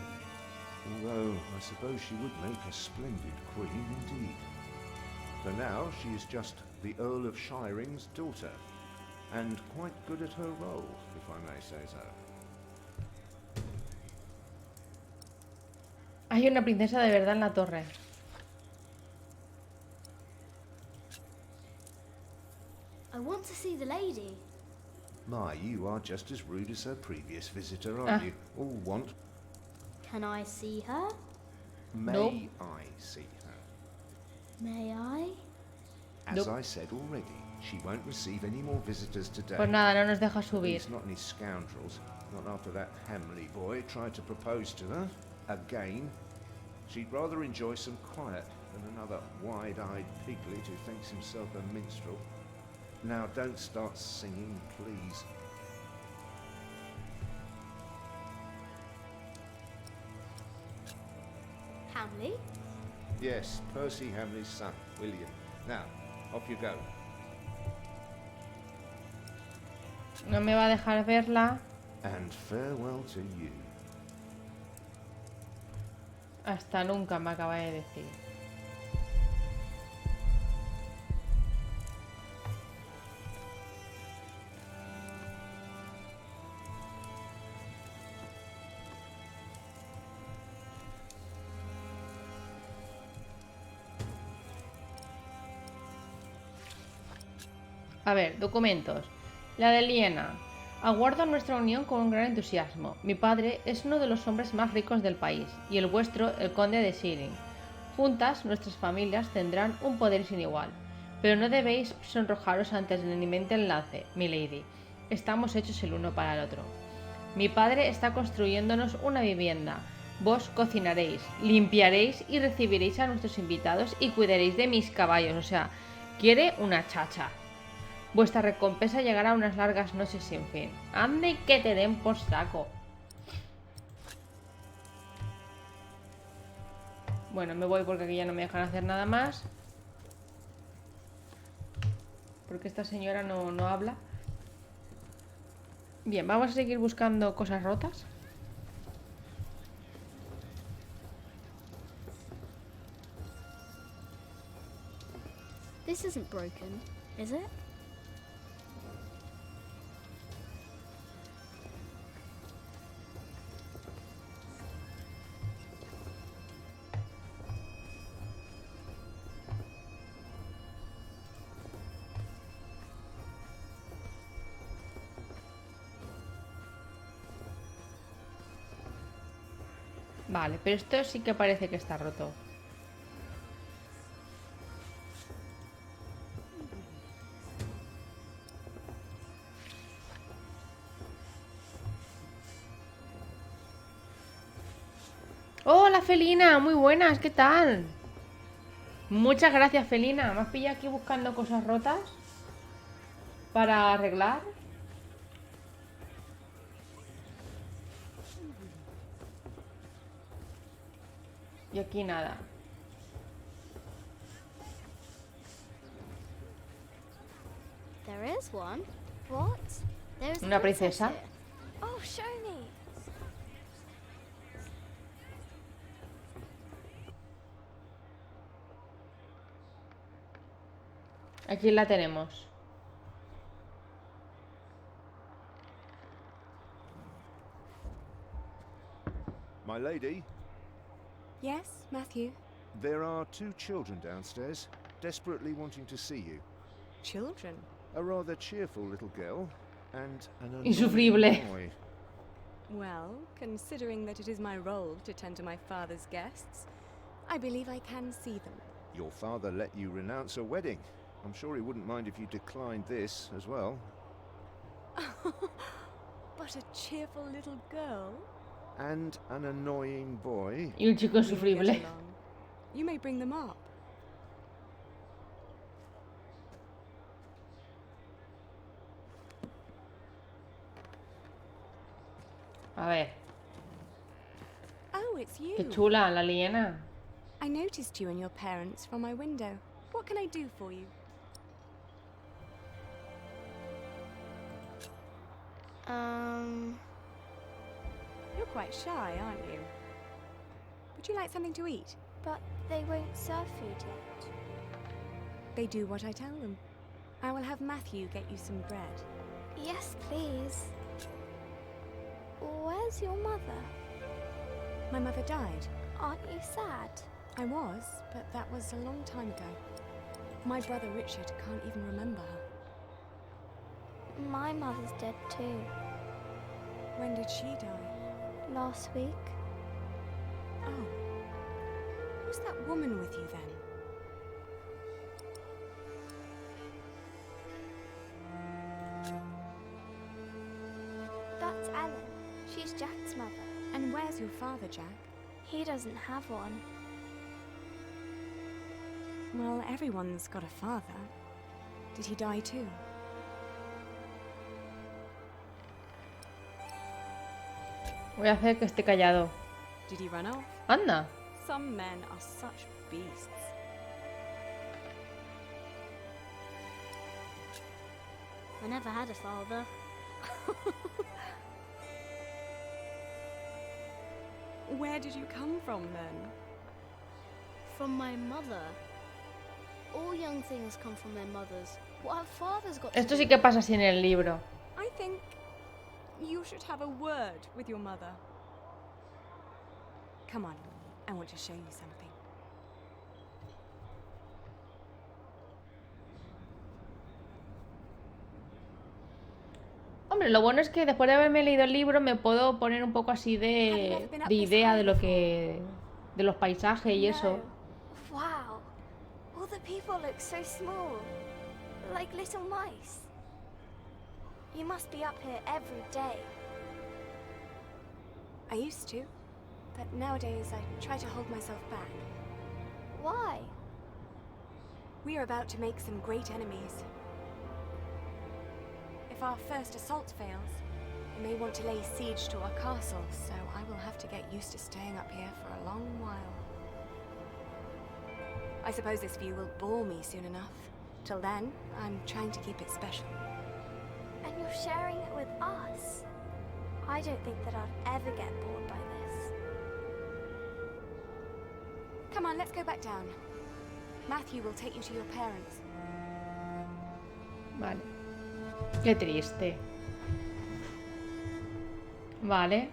Although, I suppose she would make a splendid queen indeed. For now, she is just the Earl of Shiring's daughter, and quite good at her role, if I may say so. Hay una princesa de verdad en la torre. I want to see the lady. My, you are just as rude as her previous visitor, aren't you? All want. Can I see her? May I see her? May I? As I said already, she won't receive any more visitors today. Pues nada, no nos deja subir. It's not any scoundrels. Not after that Hamley boy tried to propose to her. Again. She'd rather enjoy some quiet than another wide-eyed piglet who thinks himself a minstrel. Now, don't start singing, please. Hamley? Yes, Percy Hamley's son, William. Now, off you go. No me va a dejar verla. And farewell to you. Hasta nunca, me acaba de decir. A ver, documentos. La de Liena. Aguardo nuestra unión con un gran entusiasmo. Mi padre es uno de los hombres más ricos del país, y el vuestro, el conde de Shiring. Juntas, nuestras familias tendrán un poder sin igual. Pero no debéis sonrojaros ante el inminente enlace, mi lady. Estamos hechos el uno para el otro. Mi padre está construyéndonos una vivienda. Vos cocinaréis, limpiaréis y recibiréis a nuestros invitados y cuidaréis de mis caballos. O sea, quiere una chacha. Vuestra recompensa llegará a unas largas noches sin fin. Ande que te den por saco. Bueno, me voy porque aquí ya no me dejan hacer nada más. Porque esta señora no habla. Bien, vamos a seguir buscando cosas rotas. This isn't broken, is it? Vale, pero esto sí que parece que está roto. Hola, Felina, muy buenas, ¿qué tal? Muchas gracias, Felina. Me has pillado aquí buscando cosas rotas para arreglar. Y aquí nada. There is one. What? There's a Una princess princesa. here. Oh, show me. Aquí la tenemos. My lady, Yes, Matthew? there are two children downstairs, desperately wanting to see you. Children? A rather cheerful little girl and an annoying Insufrible. boy. Well, considering that it is my role to tend to my father's guests, I believe I can see them. Your father let you renounce a wedding. I'm sure he wouldn't mind if you declined this as well. But a cheerful little girl? And an annoying boy. Y un chico We'll insufrible. get along. You may bring them up. A ver. Oh, it's you. Qué chula, la liena. I noticed you and your parents from my window. What can I do for you? You're quite shy, aren't you? Would you like something to eat? But they won't serve food yet. They do what I tell them. I will have Matthew get you some bread. Yes, please. Where's your mother? My mother died. Aren't you sad? I was, but that was a long time ago. My brother Richard can't even remember her. My mother's dead too. When did she die? Last week. Oh. Who's that woman with you then? That's Ellen. She's Jack's mother. And where's your father, Jack? He doesn't have one. Well, everyone's got a father. Did he die too? Voy a hacer que esté callado. Did he run off? Anda. Some men are such beasts. I never had a father. Where did you come from then? From my mother. All young things come from their mothers. What have fathers got Esto to sí do? que pasa así en el libro. I think you should have a word with your mother. Come on, I want to show you something. Hombre, lo bueno es que después de haberme leído el libro me puedo poner un poco así de idea de lo que... de los paisajes y eso. No. Wow. All the people look so small. Like little mice. You must be up here every day. I used to, but nowadays I try to hold myself back. Why? We are about to make some great enemies. If our first assault fails, they may want to lay siege to our castle, so I will have to get used to staying up here for a long while. I suppose this view will bore me soon enough. Till then, I'm trying to keep it special. And you're sharing it with us. I don't think that I'd ever get bored by this. Come on, let's go back down. Matthew will take you to your parents. Vale. Qué triste. Vale.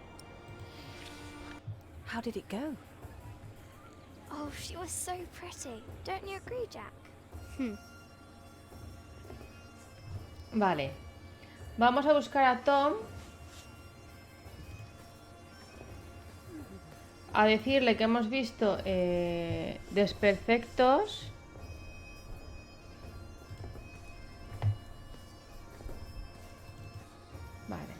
How did it go? Oh, she was so pretty. Don't you agree, Jack? Vale. Vamos a buscar a Tom. a decirle que hemos visto desperfectos. Vale.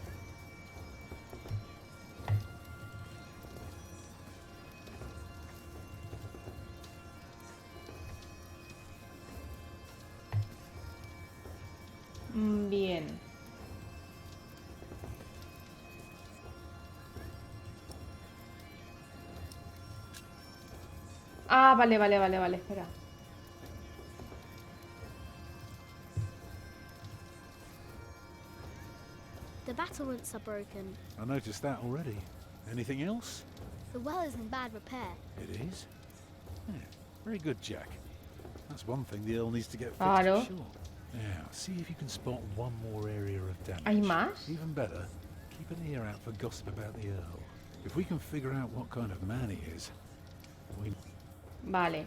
Bien. Ah, vale, espera. The battlements are broken. I noticed that already. Anything else? The well is in bad repair. It is? Yeah, very good, Jack. That's one thing the Earl needs to get fixed Claro. for sure. Now, see if you can spot one more area of damage. ¿Hay más? Even better, keep an ear out for gossip about the Earl. If we can figure out what kind of man he is, we... Vale.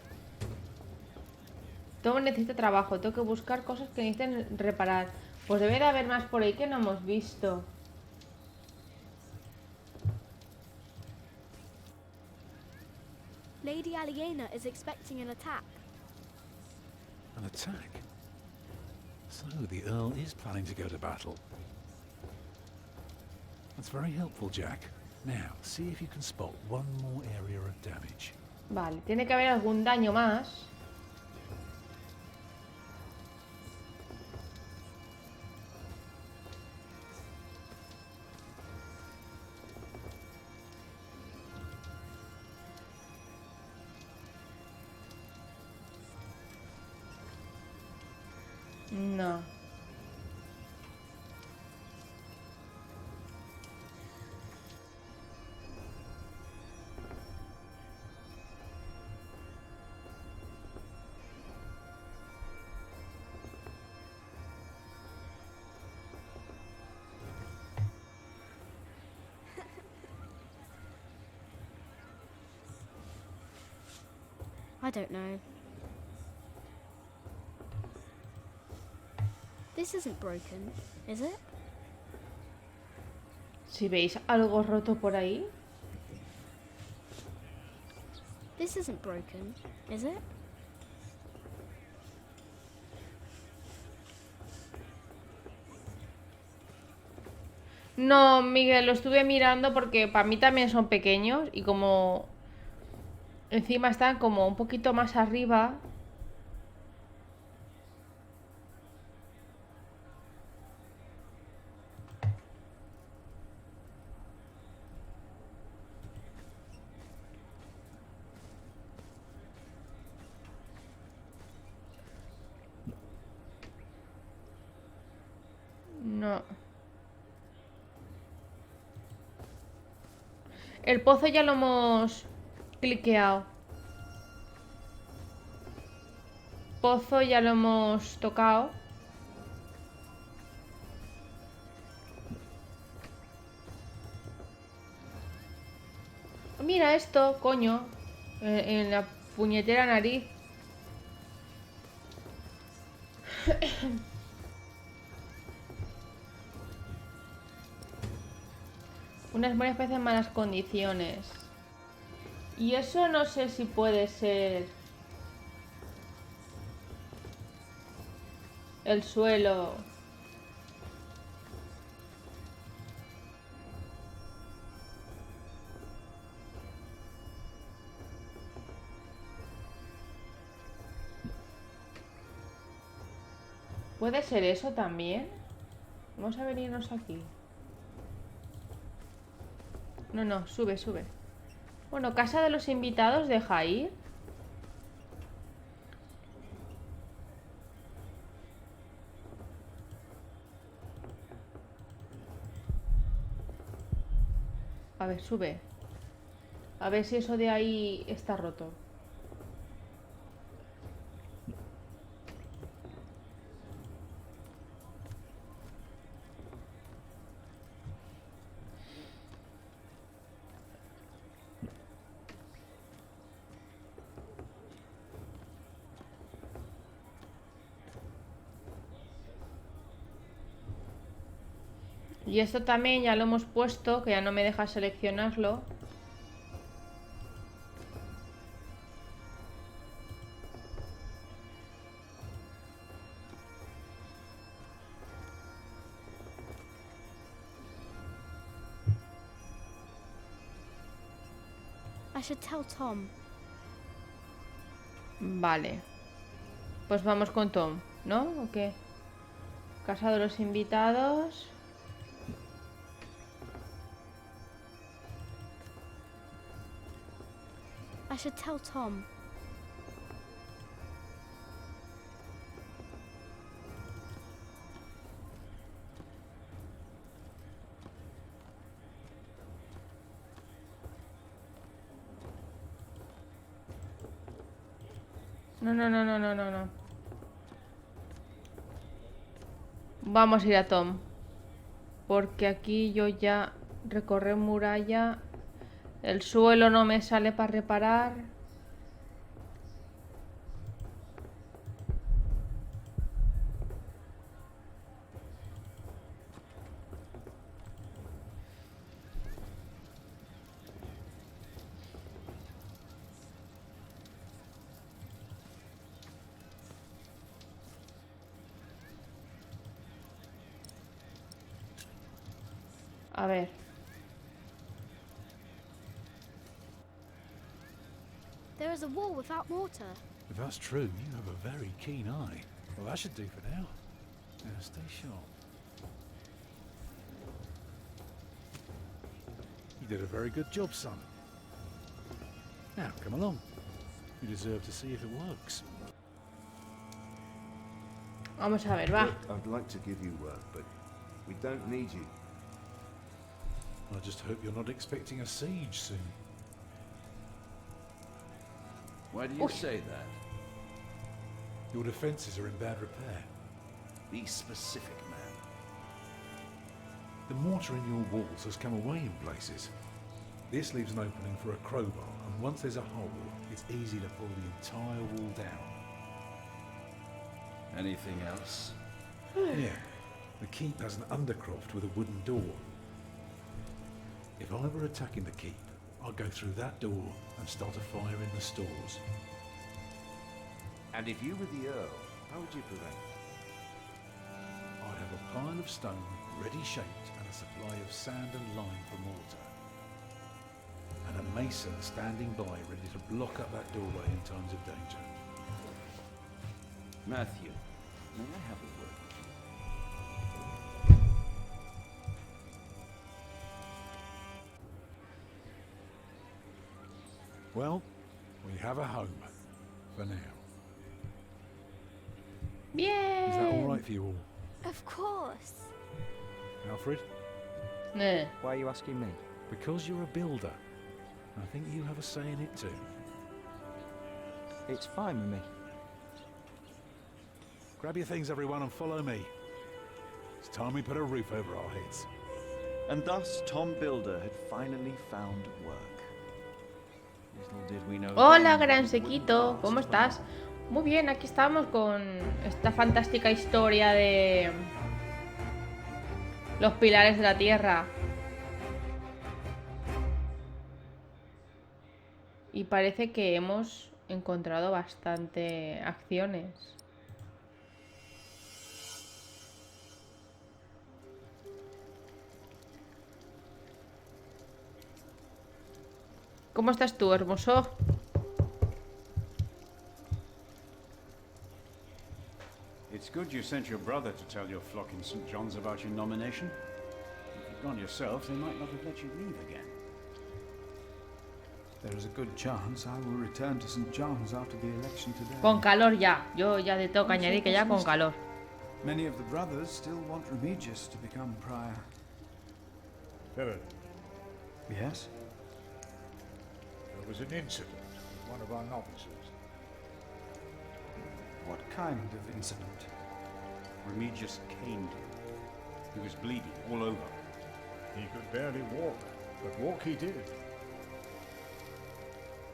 Todo necesita trabajo. Tengo que buscar cosas que necesiten reparar. Pues debe de haber más por ahí que no hemos visto. Lady Aliena is expecting an attack. An attack? So, the Earl is planning to go to battle. That's very helpful, Jack. Now, see if you can spot one more area of damage. Vale, tiene que haber algún daño más. No. I don't know. This isn't broken, is it? Si veis algo roto por ahí. This isn't broken, is it? No, Miguel, lo estuve mirando porque para mí también son pequeños y como encima están como un poquito más arriba. No. El pozo ya lo hemos cliqueado. Pozo ya lo hemos tocado. Mira esto, coño. En la puñetera nariz. Unas buenas especies en malas condiciones. Y eso no sé si puede ser el suelo. ¿Puede ser eso también? Vamos a venirnos aquí. No, no, sube, sube. Bueno, casa de los invitados, deja ir. A ver, sube. A ver si eso de ahí está roto. Y esto también ya lo hemos puesto, que ya no me deja seleccionarlo. should tell Tom. Vale. Pues vamos con Tom, ¿no? ¿O qué? Casa de los invitados. I should tell Tom. No. Vamos a ir a Tom. Porque aquí yo ya recorré muralla. El suelo no me sale para reparar. A ver. There is a wall without mortar. If that's true, you have a very keen eye. Well, that should do for now. Now, stay sharp. You did a very good job, son. Now, come along. You deserve to see if it works. Vamos a ver, va. Look, I'd like to give you work, but we don't need you. I just hope you're not expecting a siege soon. Why do you say that? Your defences are in bad repair. Be specific, man. The mortar in your walls has come away in places. This leaves an opening for a crowbar, and once there's a hole, it's easy to pull the entire wall down. Anything else? Yeah. The keep has an undercroft with a wooden door. If I were attacking the keep, I'd go through that door and start a fire in the stores. And if you were the Earl, how would you prevent it? I'd have a pile of stone ready shaped and a supply of sand and lime for mortar. And a mason standing by ready to block up that doorway in times of danger. Matthew, may I have a word? Well, we have a home. For now. Bien. Is that all right for you all? Of course. Alfred? Nah. Why are you asking me? Because you're a builder. I think you have a say in it too. It's fine with me. Grab your things, everyone, and follow me. It's time we put a roof over our heads. And thus Tom Builder had finally found work. Little did we know Hola, then gran that it wouldn't sequito. last ¿Cómo forever. estás? Muy bien, aquí estamos con esta fantástica historia de los pilares de la tierra. Y parece que hemos encontrado bastante acciones. ¿Cómo estás tú, hermoso? It's good you sent your brother to tell your flock in St. John's about your nomination. If you'd gone yourself, they might not have let you leave again. There is a good chance I will return to St. John's after the election today. Con calor ya. Yo ya te tengo que añadir que ya con calor. Many of the brothers still want Remigius to become prior. Philip, Yes? there was an incident with one of our novices. What kind of incident? Remigius caned him. He was bleeding all over. He could barely walk, but walk he did.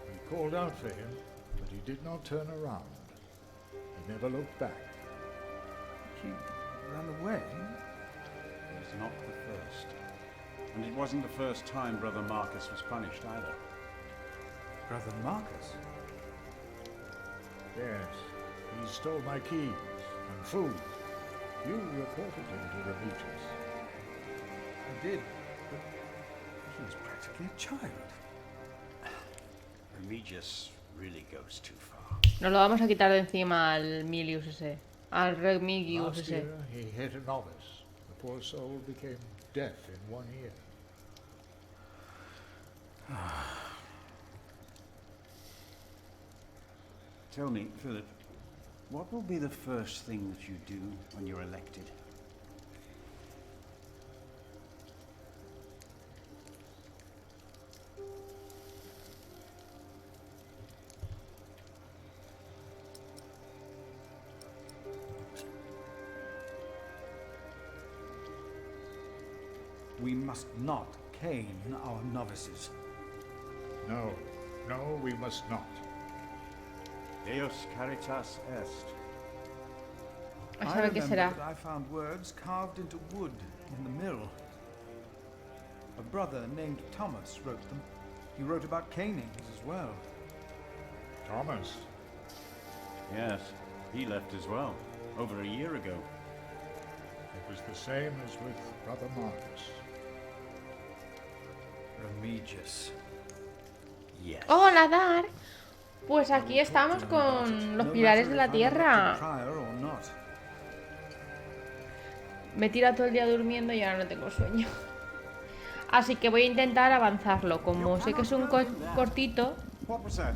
We called out for him, but he did not turn around. He never looked back. He ran away? It was not the first. And it wasn't the first time Brother Marcus was punished either. Brother Marcus? Yes, he stole my keys and food. You reported him to Remigius. I did, but he was practically a child. Regis really goes too far. Nos lo vamos a quitar de encima al Milius ese. Al Remigius Last ese. year, he hit a novice. The poor soul became deaf in 1 year. Tell me, Philip, what will be the first thing that you do when you're elected? We must not cane our novices. No, no, we must not. Deus caritas est. A I saber qué remember será. that I found words carved into wood in the mill. A brother named Thomas wrote them. He wrote about canings as well. Thomas? Yes, he left as well, over a year ago. It was the same as with Brother Marcus. Remigius. Yes. Hola, Dar. Pues aquí estamos con los pilares de la tierra. Me he tirado todo el día durmiendo y ahora no tengo sueño. Así que voy a intentar avanzarlo. Como sé que es un cortito. What was that?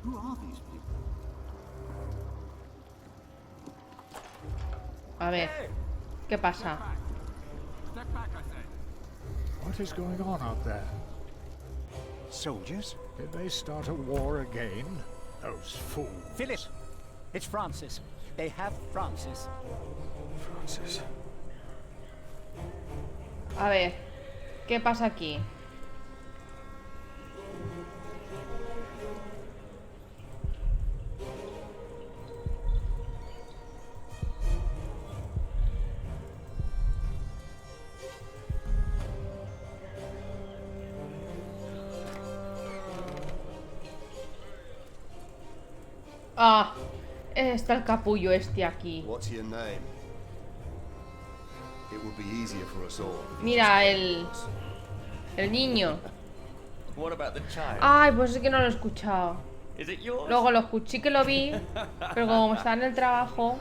Who are these people? A ver, ¿qué pasa? What is going on out there? Soldiers? Did they start a war again? Those fools. Philip! It's Francis. They have Francis. Francis. A ver, ¿qué pasa aquí? Ah, está el capullo este aquí. What's your name? It would be easier for us all. Mira, el niño. What about the child? Ay, pues es que no lo he escuchado. Is it yours? Luego lo escuché que lo vi, pero como está en el trabajo,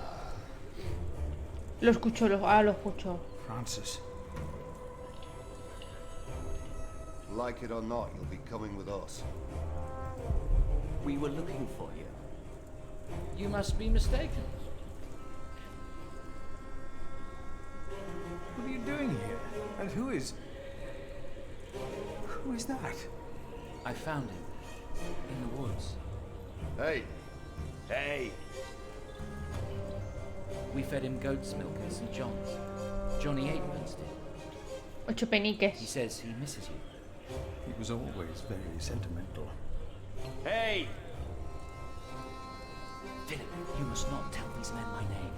lo escucho, ahora lo escucho. Francis. Like it or not, you'll be coming with us. We were looking for you. You must be mistaken. What are you doing here? And who is that? I found him in the woods. Hey! Hey! We fed him goat's milk at St. John's. Johnny Eightpence did. 8 peniques. He says he misses you. He was always very sentimental. Hey! Philip, you must not tell these men my name.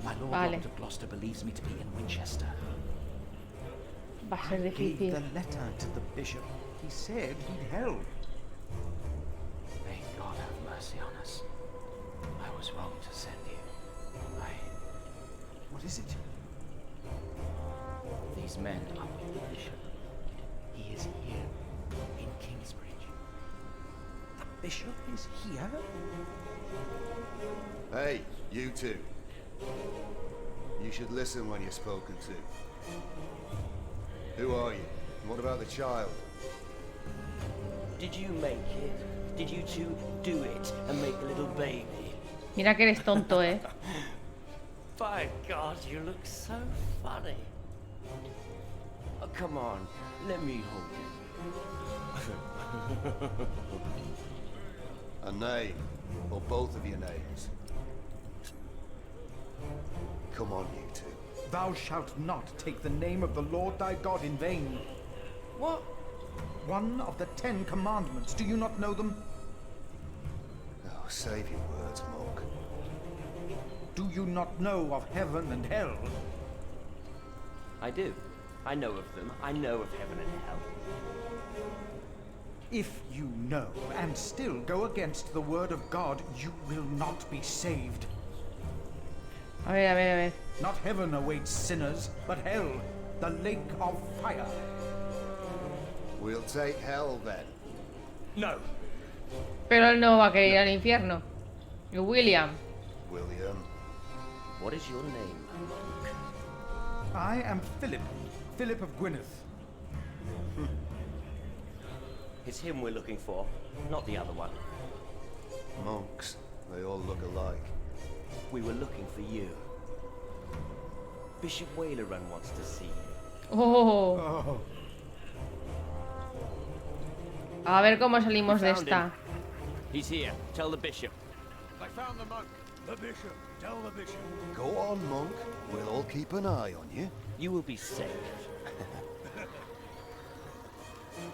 My Lord Vale. of Gloucester believes me to be in Winchester. Va a ser I gave difícil. the letter to the bishop. He said he'd help. May God have mercy on us. I was wrong to send you. What is it? These men are with the bishop. He is here, in Kingsbridge. The bishop is here? Hey, you two. You should listen when you're spoken to. Who are you? And what about the child? Did you make it? Did you two do it and make a little baby? Mira que eres tonto, eh. By God, you look so funny. Oh, come on, let me hold you. A name, or both of your names. Come on, you two. Thou shalt not take the name of the Lord thy God in vain. What? One of the 10 commandments. Do you not know them? Oh, save your words, monk. Do you not know of heaven and hell? I do. I know of them. I know of heaven and hell. If you know and still go against the word of God, you will not be saved. A ver, a ver, a ver. Not heaven awaits sinners, but hell, the lake of fire. We'll take hell then. No. Pero él no va a querer ir al infierno. Y William. William. What is your name, monk? I am Philip. Philip of Gwynedd. It's him we're looking for, not the other one. Monks. They all look alike. We were looking for you. Bishop Wailerun wants to see you. Oh. A ver cómo salimos de esta. He's here. Tell the bishop. I found the monk. The bishop. Tell the bishop. Go on, monk. We'll all keep an eye on you. You will be safe.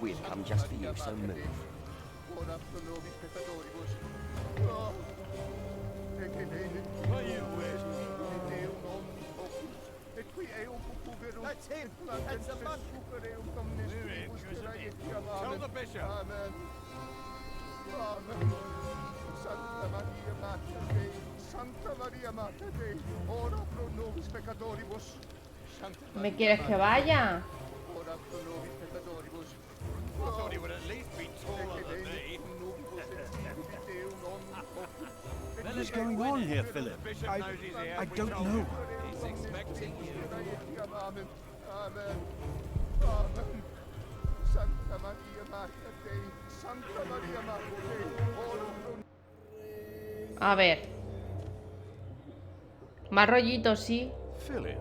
We've come just for you, so move. That's him. That's the monk. Very good. Tell the bishop. Amen. Amen. Santa Maria Mater Dei, Santa Maria Mater Dei, ora pro nobis peccatoribus. ¿Me quieres que vaya? Ora pro nobis peccatoribus. I thought he would at least be taller than me. What is going on here, Philip? I don't know. He's expecting you. Amen. Amen. Amen. Santa Maria Mater Dei, Santa Maria Mater Dei, ora pro A ver. Más rollitos, sí. Philip.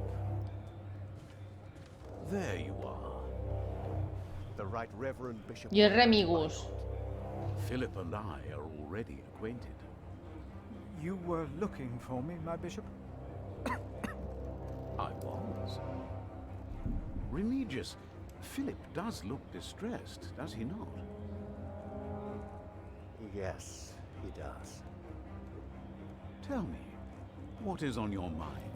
There you are. The Right Reverend Bishop. Y el Remigus. Philip and I are already acquainted. You were looking for me, my bishop? I was. Remigius, Philip does look distressed, does he not? Yes, he does. Tell me, what is on your mind?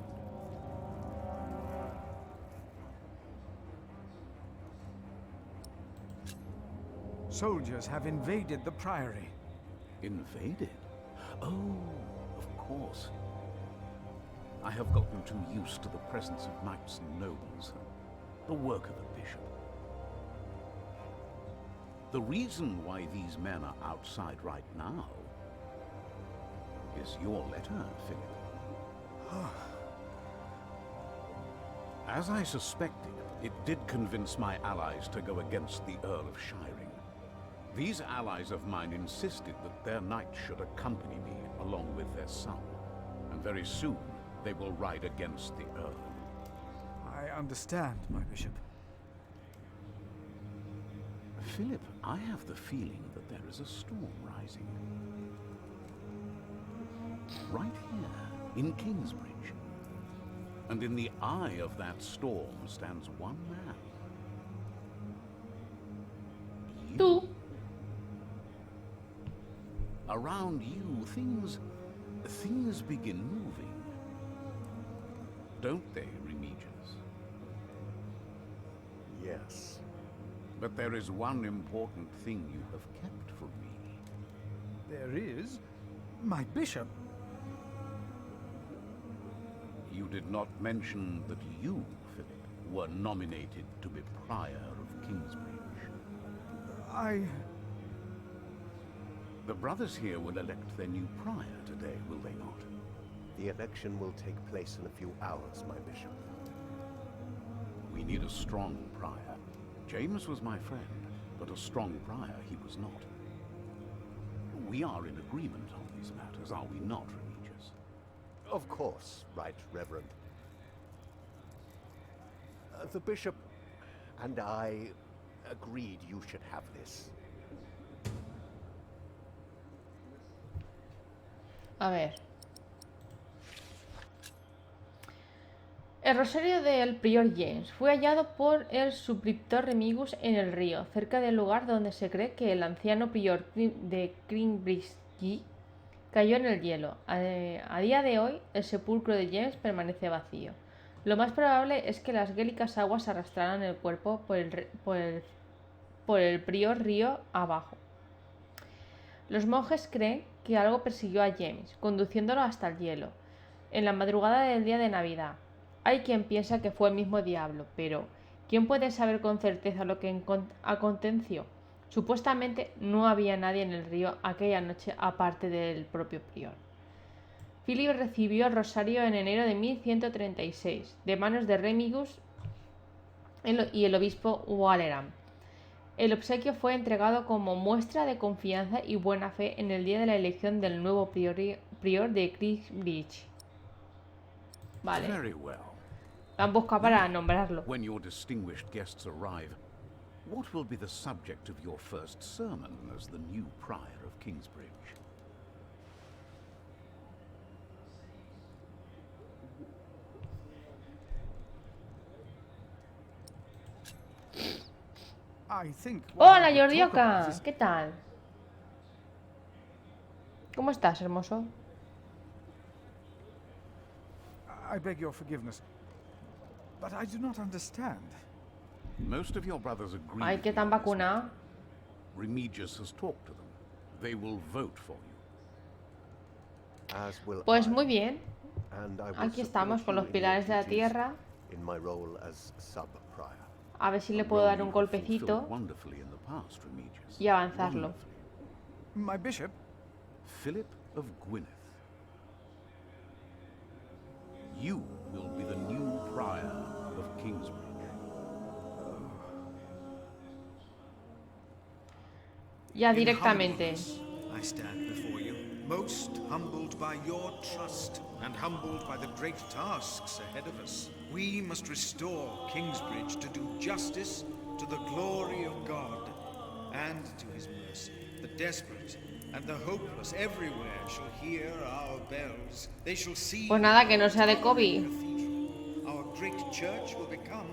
Soldiers have invaded the priory. Invaded? Oh, of course. I have gotten too used to the presence of knights and nobles, the work of a bishop. The reason why these men are outside right now is your letter, Philip. As I suspected, it did convince my allies to go against the Earl of Shiring. These allies of mine insisted that their knight should accompany me along with their son, and very soon they will ride against the Earl. I understand, my bishop. Philip, I have the feeling that there is a storm rising. Right here, in Kingsbridge. And in the eye of that storm stands one man. Tú. Around you, things begin moving. Don't they, Remigius? Yes. But there is one important thing you have kept from me. There is? My bishop? You did not mention that you, Philip, were nominated to be Prior of Kingsbridge. The brothers here will elect their new prior today, will they not? The election will take place in a few hours, my bishop. We need a strong prior. James was my friend, but a strong prior he was not. We are in agreement on these matters, are we not, Remigius? Of course, Right Reverend. The bishop and I agreed you should have this. A ver. El rosario del prior James fue hallado por el subscriptor Remigus en el río, cerca del lugar donde se cree que el anciano prior de Kingsbridge cayó en el hielo. A día de hoy, el sepulcro de James permanece vacío. Lo más probable es que las gélicas aguas arrastraran el cuerpo por el prior río abajo. Los monjes creen que algo persiguió a James, conduciéndolo hasta el hielo, en la madrugada del día de Navidad. Hay quien piensa que fue el mismo diablo, pero ¿Quién puede saber con certeza lo que aconteció? Supuestamente no había nadie en el río aquella noche aparte del propio prior. Philip recibió el rosario en enero de 1136, de manos de Remigius y el obispo Waleran. El obsequio fue entregado como muestra de confianza y buena fe en el día de la elección del nuevo prior de Kingsbridge. Vale. Very well. La han buscado para nombrarlo. When your distinguished guests arrive, what will be the subject of your first sermon as the new prior of Kingsbridge? I think. Hola, Jordioka. ¿Qué tal? ¿Cómo estás, hermoso? I beg your forgiveness, but I do not understand. Most of your brothers agree. Ay, que tan vacunado. Remigius has talked to them. They will vote for you. As will Pues I, muy bien. and I will Aquí support estamos con you los in pilares de your la duties tierra. in my role as sub-prior. A ver si le puedo dar un golpecito Wonderfully in the past, Remigius. y avanzarlo. My bishop? Philip of Gwynedd. You will be the new prior of Kingsbridge. Ya directamente. I stand before you, most humbled by your trust and humbled by the great tasks ahead of us. We must restore Kingsbridge to do justice to the glory of God and to his mercy. The desperate and the hopeless everywhere shall hear our bells. They shall see. Pues nada, que no sea de COVID. Our great church will become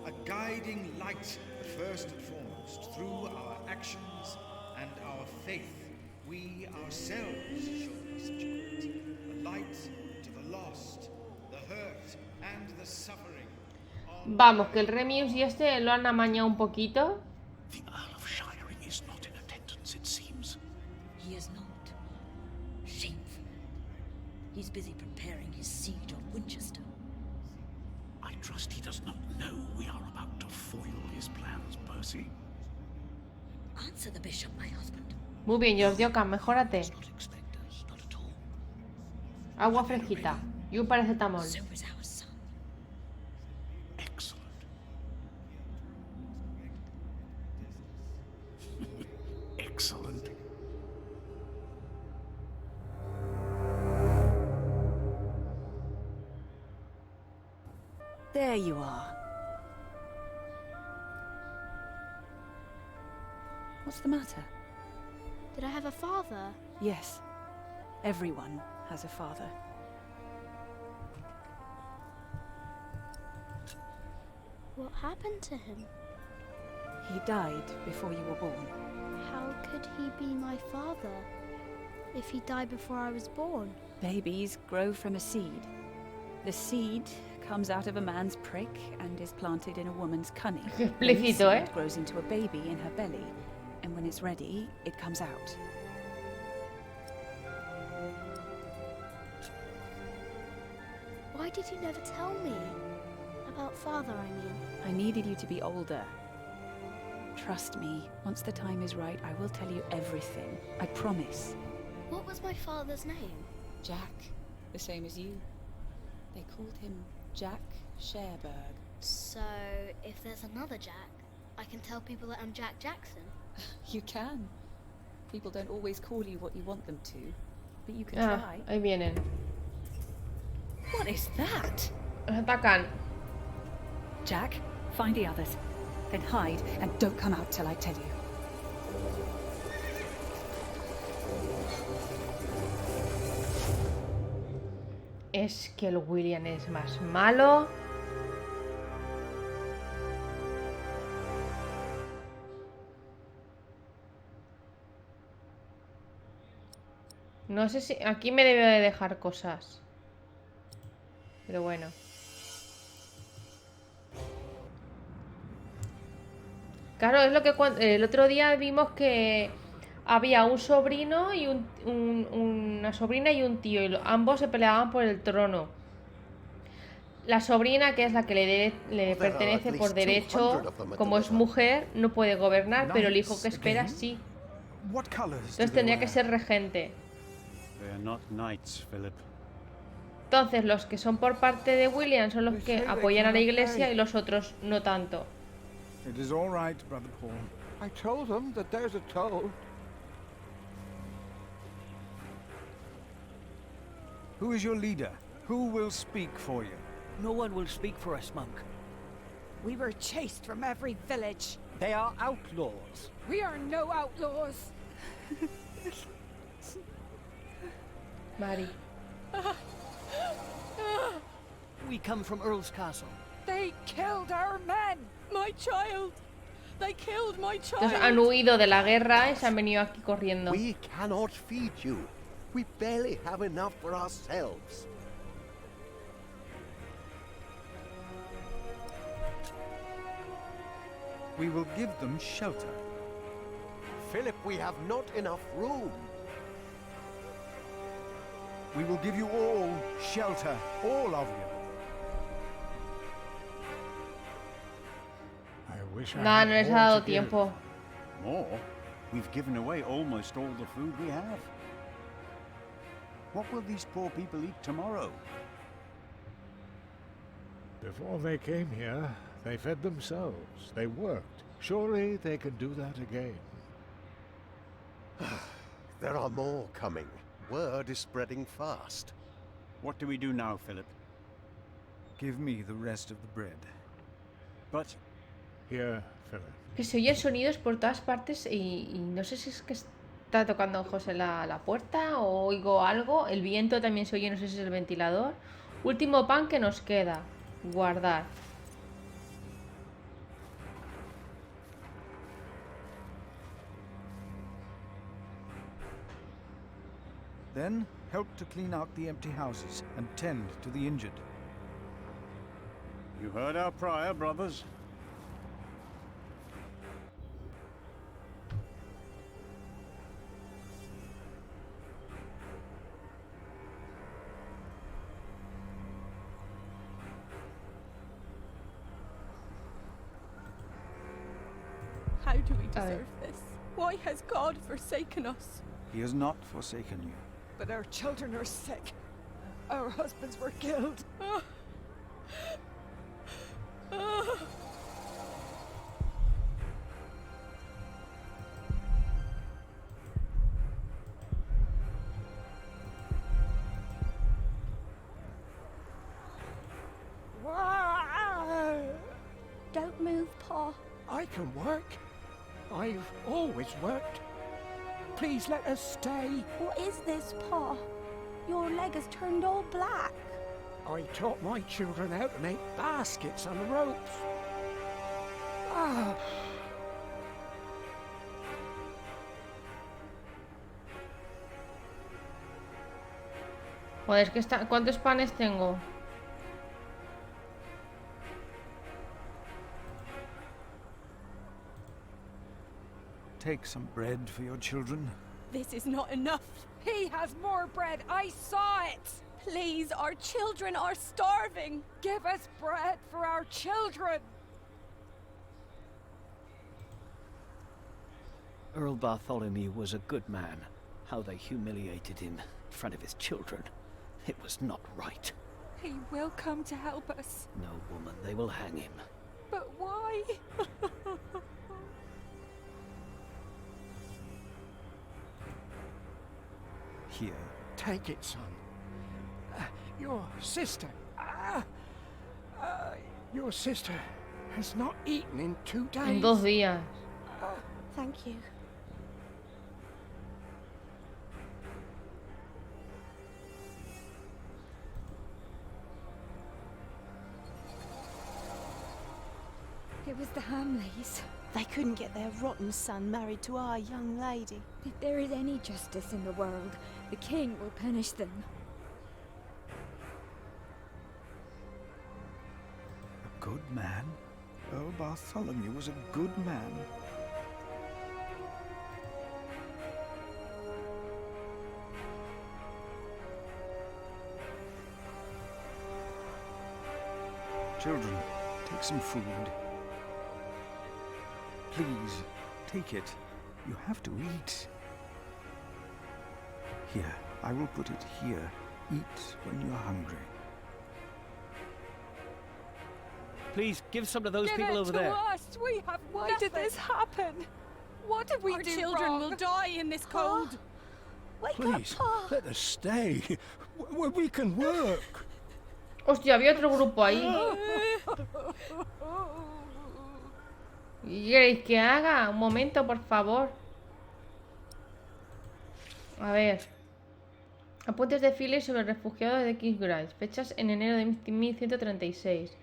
a guiding light, first and foremost, through our actions and our faith. We ourselves shall be such a light, a light to the lost, the hurt and the suffering. Vamos, que el Remius y este lo han amañado un poquito. The Earl of Shiring is not in attendance, it seems. He is not. Shameful. He's busy preparing his siege on Winchester. I trust he does not know we are about to foil his plans, Percy. Answer the bishop, my husband. Muy bien, Jordioka, mejórate. Agua fresquita y un paracetamol. So is our son. Excellent. Excellent. There you are. What's the matter? Did I have a father? Yes. Everyone has a father. What happened to him? He died before you were born. How could he be my father if he died before I was born? Babies grow from a seed. The seed comes out of a man's prick and is planted in a woman's cunning. Explícito, The seed grows into a baby in her belly, and when it's ready, it comes out. Why did you never tell me? About father, I mean. I needed you to be older. Trust me, once the time is right, I will tell you everything. I promise. What was my father's name? Jack, the same as you. They called him Jack Sherberg. So, if there's another Jack, I can tell people that I'm Jack Jackson? You can. People don't always call you what you want them to, but you can Ah, try. ahí vienen. What is that? Nos atacan. Jack, find the others. Then hide and don't come out till I tell you. Es que el William es más malo. No sé si... Aquí me debe de dejar cosas. Pero bueno. Claro, es lo que el otro día vimos que había un sobrino y una sobrina y un tío. Y ambos se peleaban por el trono. La sobrina, que es la que le There are pertenece at por least 200 derecho, of them at como the es river. mujer, no puede gobernar, pero el hijo que Knights espera again? sí. What colors do Entonces they tendría que wear? ser regente. They are not knights, Philip. Entonces los que son por parte de William son los que apoyan a la iglesia y los otros no tanto. It is all right, Brother Paul. I told them that there's a toll. Who is your leader? Who will speak for you? No one will speak for us, monk. We were chased from every village. They are outlaws. We are no outlaws. Mari. We come from Earl's Castle. They killed our men. My child! They killed my child! Entonces han huido de la guerra y se han venido aquí corriendo. We cannot feed you. We barely have enough for ourselves. We will give them shelter. Philip, we have not enough room. We will give you all shelter, all of you. I wish I Nada, had no les ha more dado to give. tiempo. More? We've given away almost all the food we have. What will these poor people eat tomorrow? Before they came here, they fed themselves. They worked. Surely they can do that again. There are more coming. Word is spreading fast. What do we do now, Philip? Give me the rest of the bread. But... Here, Philip. Que se oyen sonidos por todas partes y no sé si es que está tocando José la puerta o oigo algo. El viento también se oye, no sé si es el ventilador. Último pan que nos queda. Guardar. Then help to clean out the empty houses and tend to the injured. You heard our prior, brothers. How do we deserve this? Why has God forsaken us? He has not forsaken you. But our children are sick. Our husbands were killed. Don't move, Pa. I can work. I've always worked. Please let us stay. What is this, Pa? Your leg has turned all black. I taught my children how to make baskets on the ropes. Ah. Joder, es que está... ¿Cuántos panes tengo? Take some bread for your children. This is not enough. He has more bread. I saw it. Please, our children are starving. Give us bread for our children. Earl Bartholomew was a good man. How they humiliated him in front of his children. It was not right. He will come to help us. No, woman, they will hang him. But why? Here. Take it, son. Your sister. Your sister has not eaten in 2 days. En 2 días. Thank you. It was the Hamleys. They couldn't get their rotten son married to our young lady. If there is any justice in the world, the king will punish them. A good man? Earl Bartholomew was a good man. Children, take some food. Please, take it. You have to eat. Here, I will put it here. Eat when you're hungry. Please, give some to those Give people it over to there. us! We have Why did this happen? What did we Our do children wrong? will die in this cold. Wake Please, up, Pa. let us stay. We can work. Hostia, había otro grupo ahí. ¿Qué queréis que haga? Un momento, por favor. A ver. Apuntes de Phillips sobre refugiados de Kingsbridge. Fechas en enero de 1136.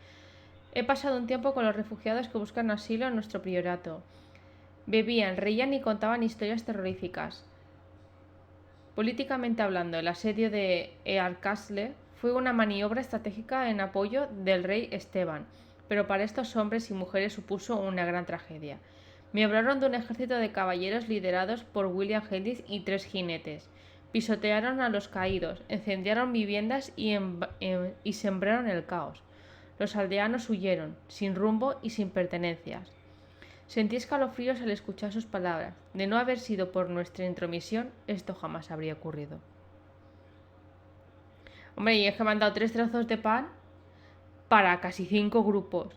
He pasado un tiempo con los refugiados que buscan asilo en nuestro priorato. Bebían, reían y contaban historias terroríficas. Políticamente hablando, el asedio de Earcastle fue una maniobra estratégica en apoyo del rey Esteban, pero para estos hombres y mujeres supuso una gran tragedia. Me hablaron de un ejército de caballeros liderados por William Hendrix y 3 jinetes. Pisotearon a los caídos, incendiaron viviendas y sembraron el caos. Los aldeanos huyeron, sin rumbo y sin pertenencias. Sentí escalofríos al escuchar sus palabras. De no haber sido por nuestra intromisión, esto jamás habría ocurrido. Hombre, y es que me han dado 3 trozos de pan para casi 5 grupos.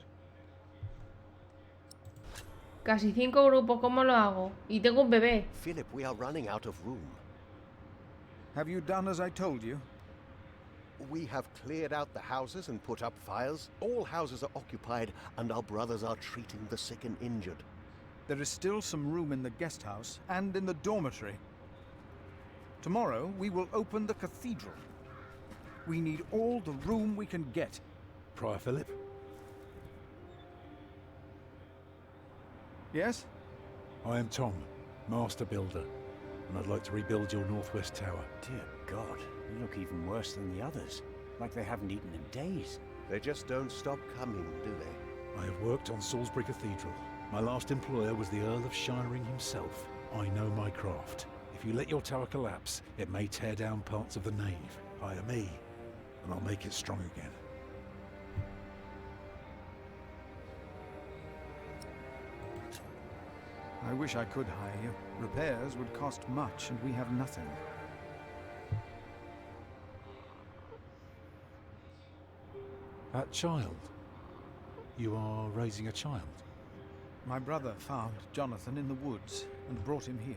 Casi 5 grupos, ¿cómo lo hago? Y tengo un bebé. Philip, we are running out of room. Have you done as I told you? We have cleared out the houses and put up fires. All houses are occupied, and our brothers are treating the sick and injured. There is still some room in the guest house and in the dormitory. Tomorrow we will open the cathedral. We need all the room we can get. Prior Philip? Yes? I am Tom, Master Builder, and I'd like to rebuild your northwest tower. Dear God, you look even worse than the others. Like they haven't eaten in days. They just don't stop coming, do they? I have worked on Salisbury Cathedral. My last employer was the Earl of Shiring himself. I know my craft. If you let your tower collapse, it may tear down parts of the nave. Hire me, and I'll make it strong again. I wish I could hire you. Repairs would cost much, and we have nothing. That child? You are raising a child? My brother found Jonathan in the woods and brought him here.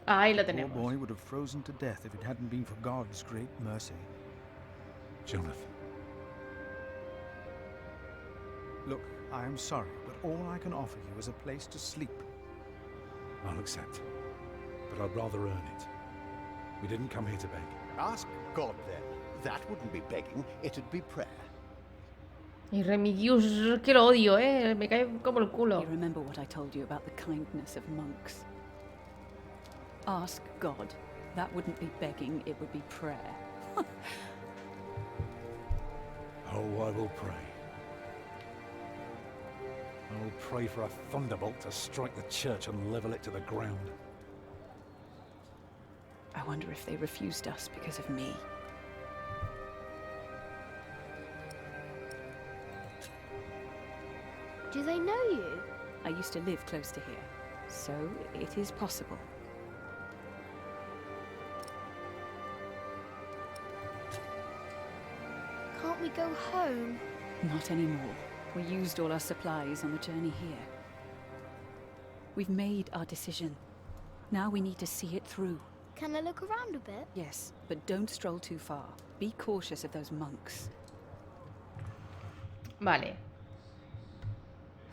Ahí lo The poor tenemos. boy would have frozen to death if it hadn't been for God's great mercy. Jonathan. Look, I am sorry, but all I can offer you is a place to sleep. I'll accept. But I'd rather earn it. We didn't come here to beg. Ask God then. That wouldn't be begging, it'd be prayer. Y Remigius, que lo odio, me cae como el culo. You remember what I told you about the kindness of monks? Ask God. That wouldn't be begging, it would be prayer. Oh, I will pray. I will pray for a thunderbolt to strike the church and level it to the ground. I wonder if they refused us because of me. Do they know you? I used to live close to here, so it is possible. Can't we go home? Not anymore. We used all our supplies on the journey here. We've made our decision. Now we need to see it through. Can I look around a bit? Yes, but don't stroll too far. Be cautious of those monks. Vale.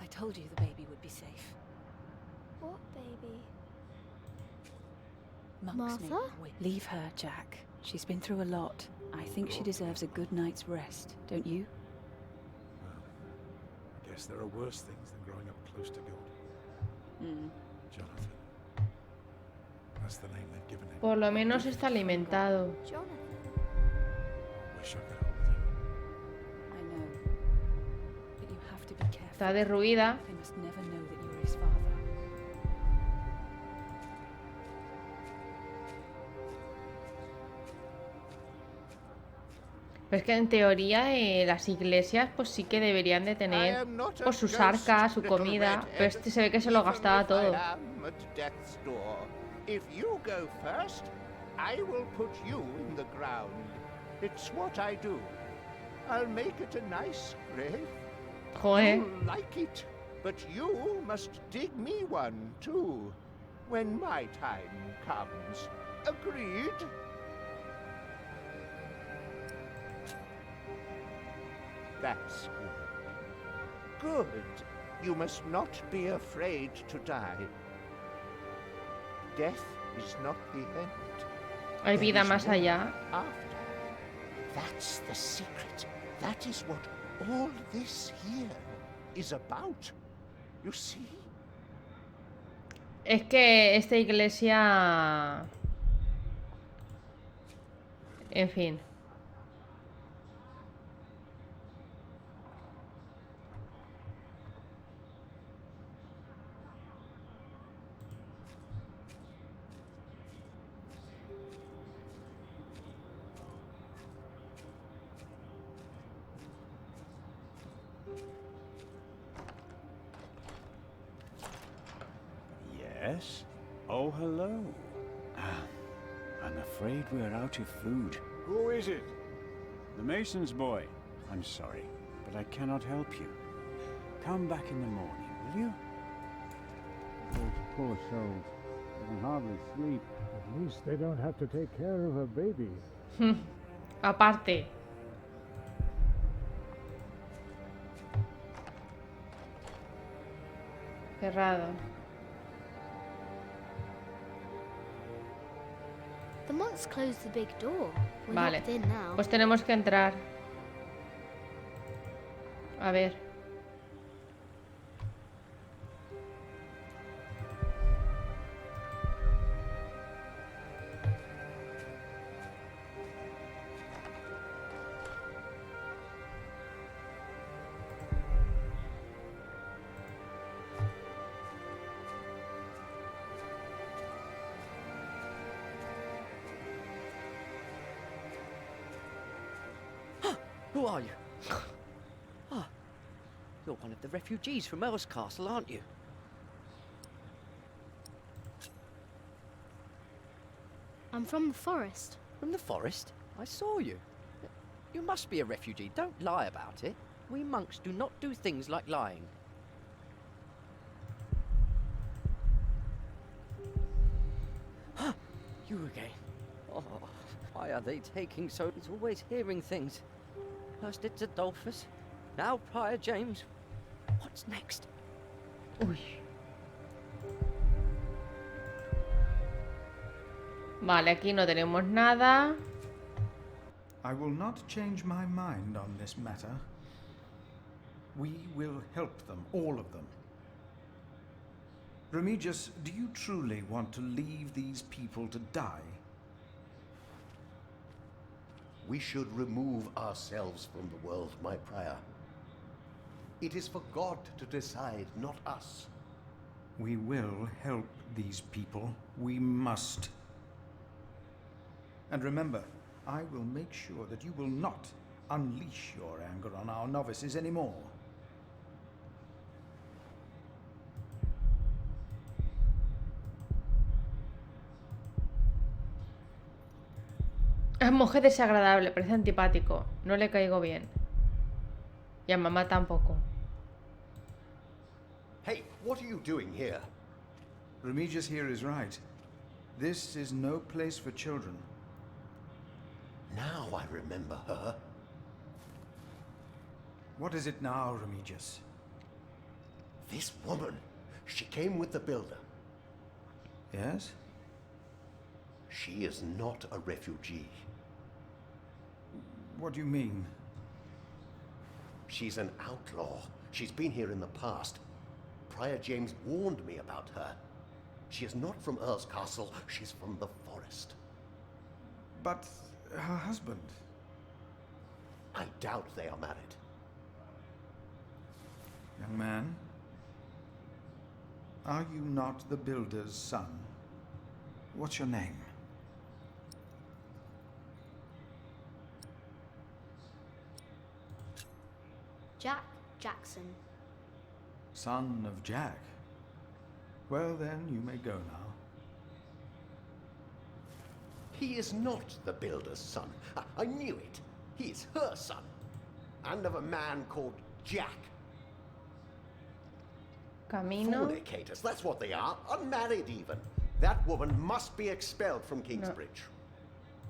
I told you the baby would be safe. What baby? Monks need Martha? wait. Leave her, Jack. She's been through a lot. I think she deserves a good night's rest, don't you? I guess there are worse things than growing up close to God. Jonathan. That's the name they've given him. Por lo menos está alimentado. Jonathan. I wish I could hold him. I know. But you have to be careful. Está derruida. They must never know that you're his father. Pues que en teoría las iglesias pues sí que deberían de tener pues sus arcas, su comida, pero este se ve que se lo gastaba todo. If you go first, I will put you in the ground. It's what I do. I'll make it a nice grave. Joder. You'll like it, but you must dig me one too, when my time comes. Agreed? That's good. Good. You must not be afraid to die. Death is not the end. Hay vida más allá. After. That's the secret. That is what all this here is about. You see? Es que esta iglesia... En fin. Yes? Oh, hello. I'm afraid we're out of food. Who is it? The mason's boy. I'm sorry, but I cannot help you. Come back in the morning, will you? Those poor souls. They can hardly sleep. At least they don't have to take care of a baby. Aparte. Cerrado. The monks closed the big door. We're Vale. locked in now. Pues tenemos que entrar. A ver. Who are you? Ah, you're one of the refugees from Earl's Castle, aren't you? I'm from the forest. From the forest? I saw you. You must be a refugee. Don't lie about it. We monks do not do things like lying. You again. Oh, why are they taking so? He's always hearing things. First it's Adolphus, now Prior James. What's next? Uy. Vale, aquí no tenemos nada. I will not change my mind on this matter. We will help them, all of them. Remigius, do you truly want to leave these people to die? We should remove ourselves from the world, my prior. It is for God to decide, not us. We will help these people. We must. And remember, I will make sure that you will not unleash your anger on our novices anymore. Es monje desagradable, parece antipático. No le caigo bien. Y a mamá tampoco. Hey, what are you doing here? Remigius here is right. This is no place for children. Now I remember her. What is it now, Remigius? This woman. She came with the builder. Yes? She is not a refugee. What do you mean? She's an outlaw. She's been here in the past. Prior James warned me about her. She is not from Earl's Castle. She's from the forest. But her husband? I doubt they are married. Young man, are you not the builder's son? What's your name? person. Son of Jack. Well then, you may go now. He is not the builder's son. I knew it. He is her son. And of a man called Jack. Camino. Fornicators, that's what they are. Unmarried even. That woman must be expelled from Kingsbridge.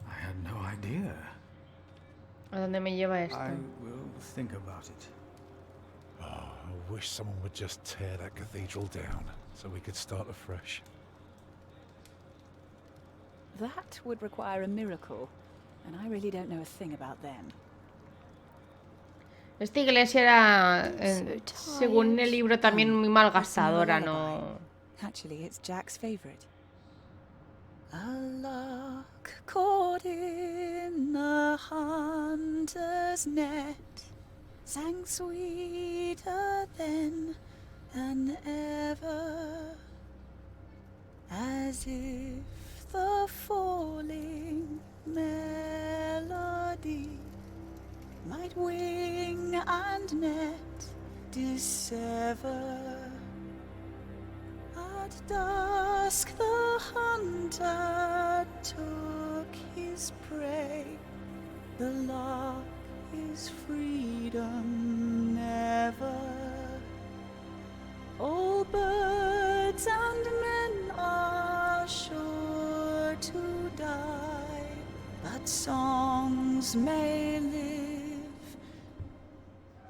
I had no idea. ¿A dónde me lleva esto? I will think about it. Oh, I wish someone would just tear that cathedral down so we could start afresh. That would require a miracle, and I really don't know a thing about them. Esta iglesia era, según el libro, también muy malgastadora, ¿no? Actually, it's Jack's favorite. A lark caught in the hunter's net sang sweeter then than ever, as if the falling melody might wing and net dissever. At dusk the hunter took his prey. The lark is freedom never. All birds and men are sure to die, but songs may live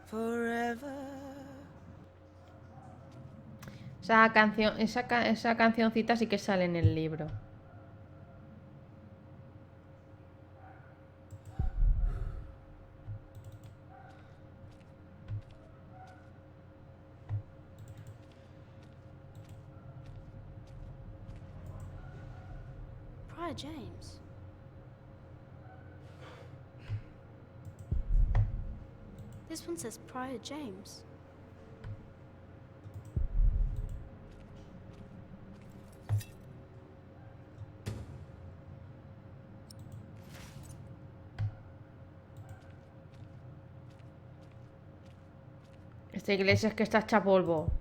forever. Esa cancioncita sí que sale en el libro. Prior James. This one says Prior James. Esta iglesia es que está hecha polvo.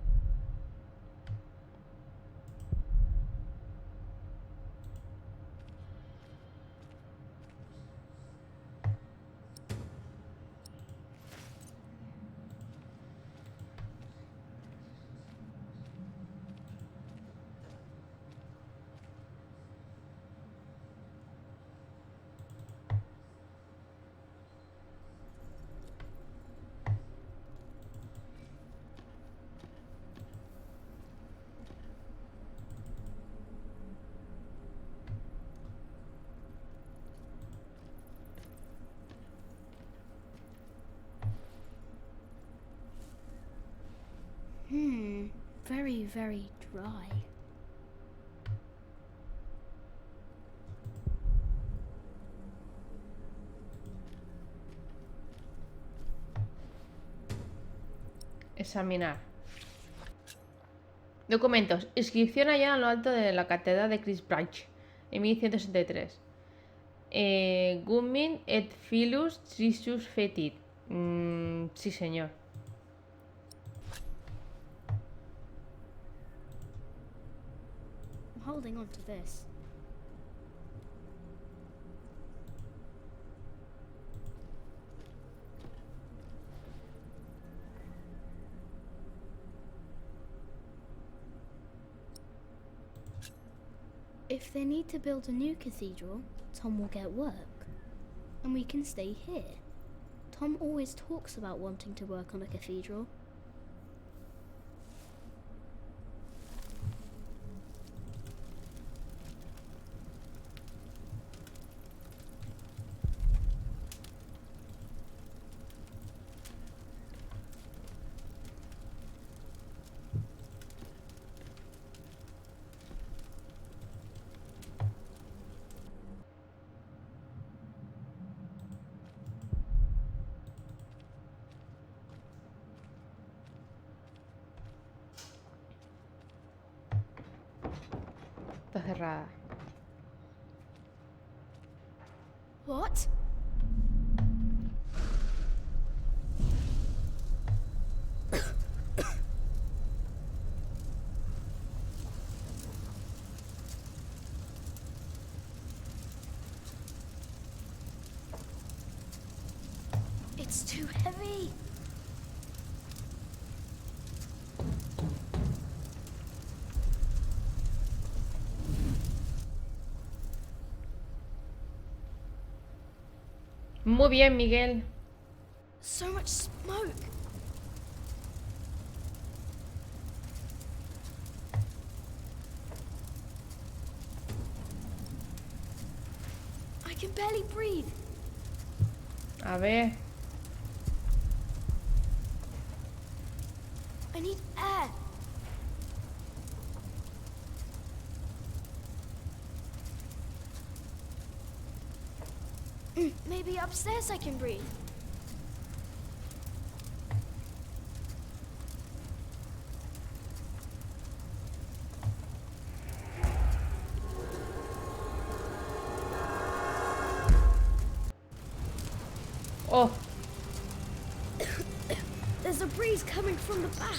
Very, very dry. Examinar. Documentos. Inscripción allá en lo alto de la catedral de Kingsbridge en 1163. Gummin et Filus Trisus Fetit. Sí, señor. I'm holding on to this. If they need to build a new cathedral, Tom will get work. And we can stay here. Tom always talks about wanting to work on a cathedral. Está cerrada. It's too heavy. Muy bien, Miguel. So much smoke. I can barely breathe. A ver. I need air. Maybe upstairs I can breathe. Oh. There's a breeze coming from the back.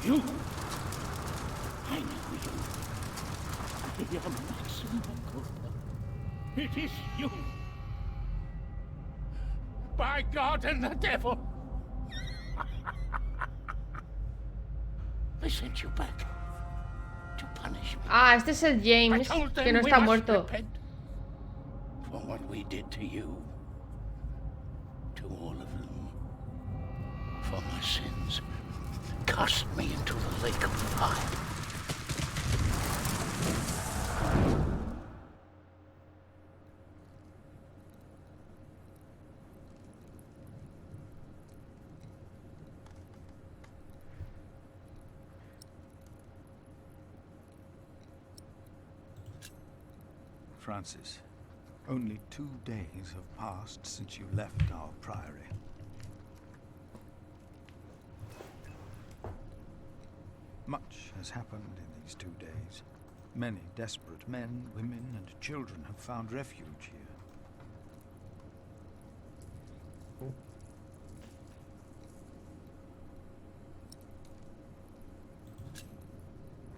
You! I know you. You're Maxima Cooper. It is you! By God and the devil! They sent you back to punish me. Ah, este es el James, que no está muerto. For what we did to you. To all of them. For my sins. Cast me into the lake of fire. Francis, only 2 days have passed since you left our priory. Much has happened in these 2 days. Many desperate men, women, and children have found refuge here.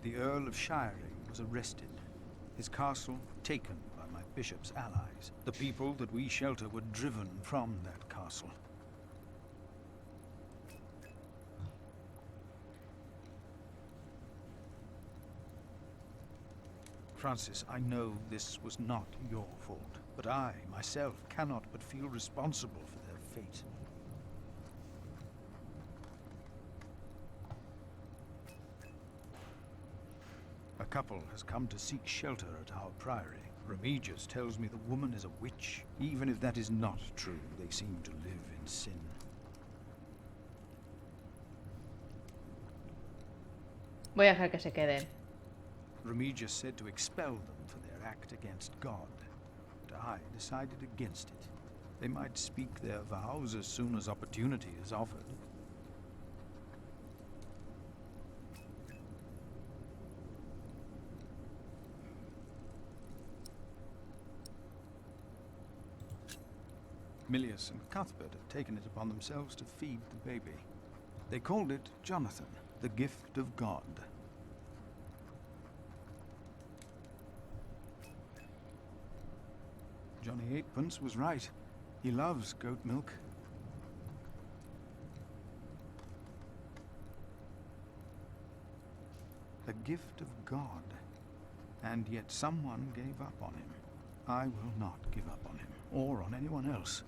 The Earl of Shiring was arrested. His castle taken by my bishop's allies. The people that we shelter were driven from that castle. Francis, I know this was not your fault, but I, myself, cannot but feel responsible for their fate. A couple has come to seek shelter at our priory. Remigius tells me the woman is a witch. Even if that is not true, they seem to live in sin. Voy a dejar que se queden. Remigius said to expel them for their act against God, but I decided against it. They might speak their vows as soon as opportunity is offered. Milius and Cuthbert had taken it upon themselves to feed the baby. They called it Jonathan, the gift of God. Johnny Eightpence was right. He loves goat milk. The gift of God. And yet someone gave up on him. I will not give up on him, or on anyone else.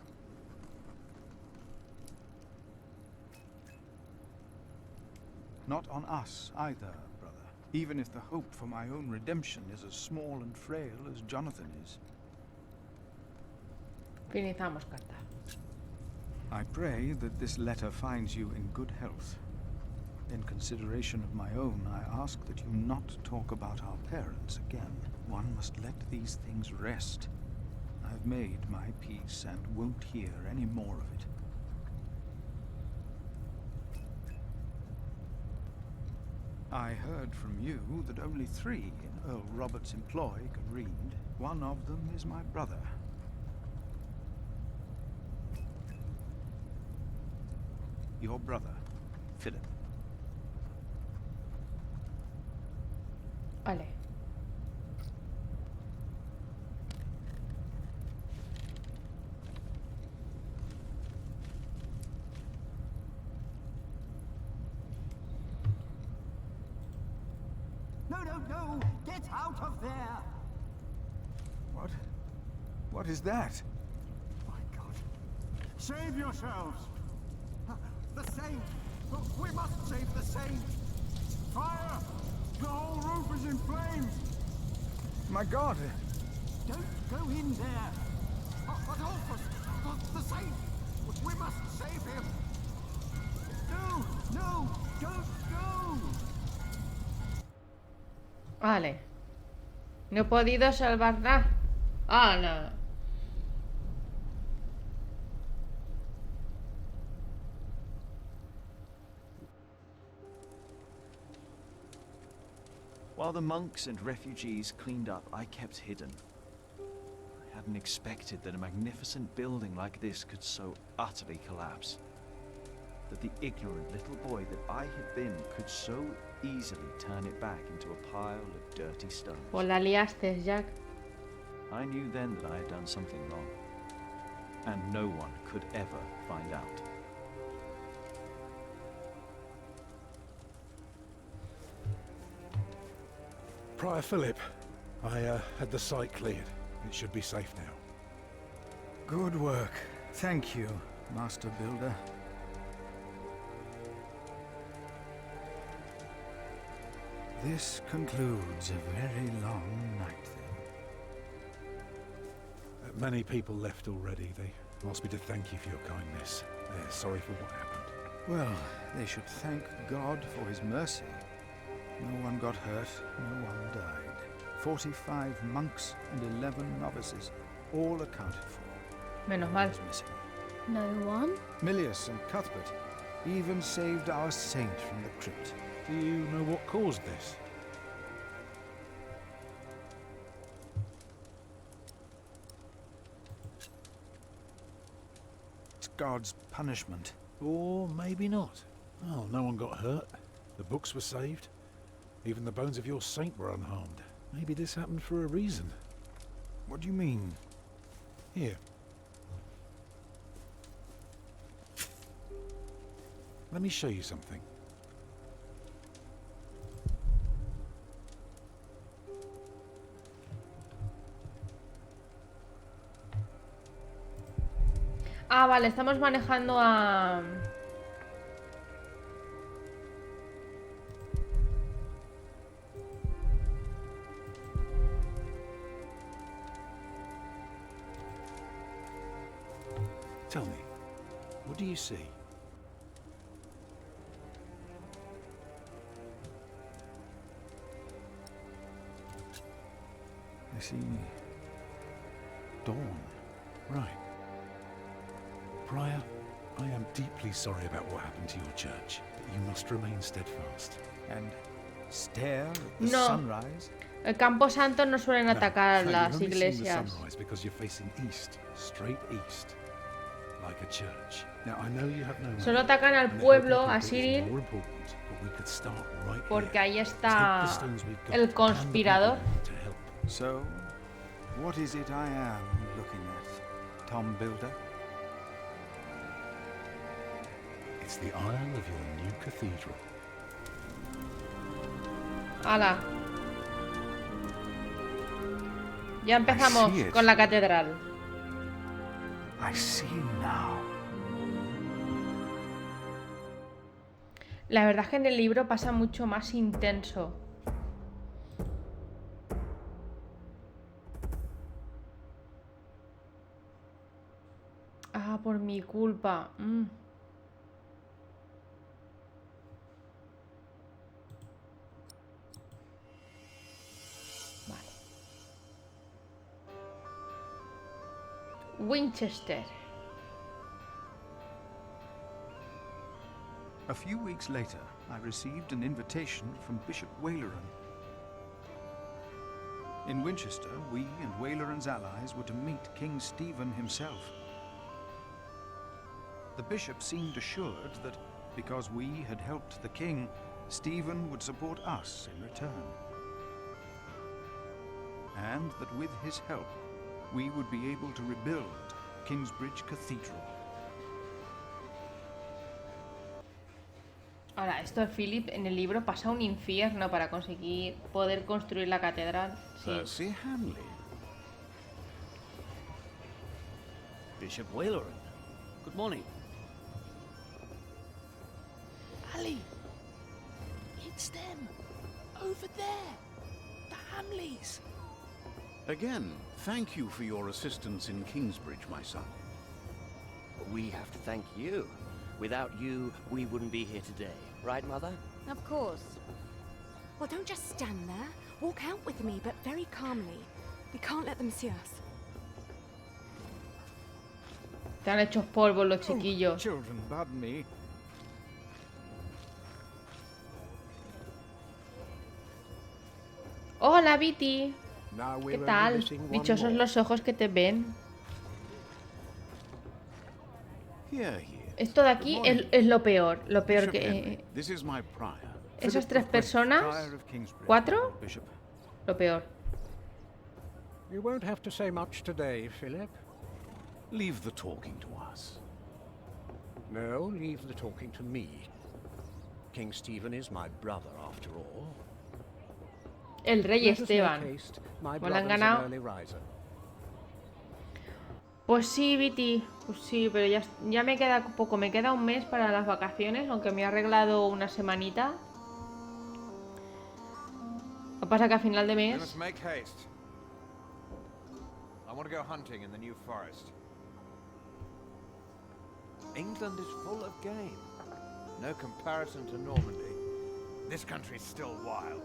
Not on us either, brother. Even if the hope for my own redemption is as small and frail as Jonathan is. Finalizamos carta. I pray that this letter finds you in good health. In consideration of my own, I ask that you not talk about our parents again. One must let these things rest. I've made my peace and won't hear any more of it. I heard from you that only 3 in Earl Robert's employ can read. One of them is my brother. Your brother, Philip. Vale. No! Get out of there! What? What is that? My God. Save yourselves! The Saint! We must save the Saint! Fire! The whole roof is in flames! My God! Don't go in there! Adolphus! The Saint! We must save him! No! Don't go! Vale. No he podido salvar nada. Ah, no. While the monks and refugees cleaned up, I kept hidden. I hadn't expected that a magnificent building like this could so utterly collapse. That the ignorant little boy that I had been could so easily turn it back into a pile of dirty stones. Pues la liaste, Jack. I knew then that I had done something wrong, and no one could ever find out. Prior Philip, I had the site cleared. It should be safe now. Good work. Thank you, Master Builder. This concludes a very long night, then. Many people left already. They asked me to thank you for your kindness. They're sorry for what happened. Well, they should thank God for his mercy. No one got hurt, no one died. 45 monks and 11 novices, all accounted for. Menos mal. Missing. No one? Milius and Cuthbert even saved our saint from the crypt. Do you know what caused this? It's God's punishment. Or maybe not. Oh, no one got hurt. The books were saved. Even the bones of your saint were unharmed. Maybe this happened for a reason. What do you mean? Here. Let me show you something. Ah, vale, estamos manejando a... Tell me, what do you see? I see dawn. Right. Prior, I am deeply sorry about what happened to your church, but you must remain steadfast. And stare at the No. sunrise? El Campo Santo no suelen atacar No, las you're only seeing the iglesias. sunrise because you're facing east, straight east, like a church. Now I know you have no Solo money, atacan al and the pueblo, helping a people is Cyril, more important, but we could start right porque here. ahí Take está the stones we've got el and the conspirador. people to help. So, what is it I am looking at, Tom Builder? It's the aisle of your new cathedral. ¡Hala! Ya empezamos I see it. con la catedral. I see now. La verdad es que en el libro pasa mucho más intenso. Ah, por mi culpa. Vale. Winchester. A few weeks later, I received an invitation from Bishop Waleran. In Winchester, we and Waleran's allies were to meet King Stephen himself. The bishop seemed assured that because we had helped the king, Stephen would support us in return. And that with his help, we would be able to rebuild Kingsbridge Cathedral. Ahora, esto Philip en el libro pasa un infierno para conseguir poder construir la catedral. Sí. Percy Hamley. Bishop Waleran. Good morning. Ali! It's them! Over there! The Hamleys! Again, thank you for your assistance in Kingsbridge, my son. We have to thank you. Without you, we wouldn't be here today. Right, Mother? Of course. Well, don't just stand there. Walk out with me, but very calmly. We can't let them see us. Están hechos polvo los chiquillos. Children, pardon me. Hola, Viti. ¿Qué tal? Dichosos los ojos que te ven. Esto de aquí es lo peor. Lo peor que... Esas 3 personas... 4. Lo peor. You won't have to say much today, Philip. Leave the talking to us. No, leave the talking to me. King Stephen is my brother, after all. El rey Esteban. ¿Cómo le han ganado? Pues sí, Viti. Pues sí, pero ya me queda poco. Me queda un mes para las vacaciones, aunque me he arreglado una semanita. Lo que pasa que a final de mes... I want to go hunting in the New Forest. England is full of game. No comparison to Normandy. This country's still wild.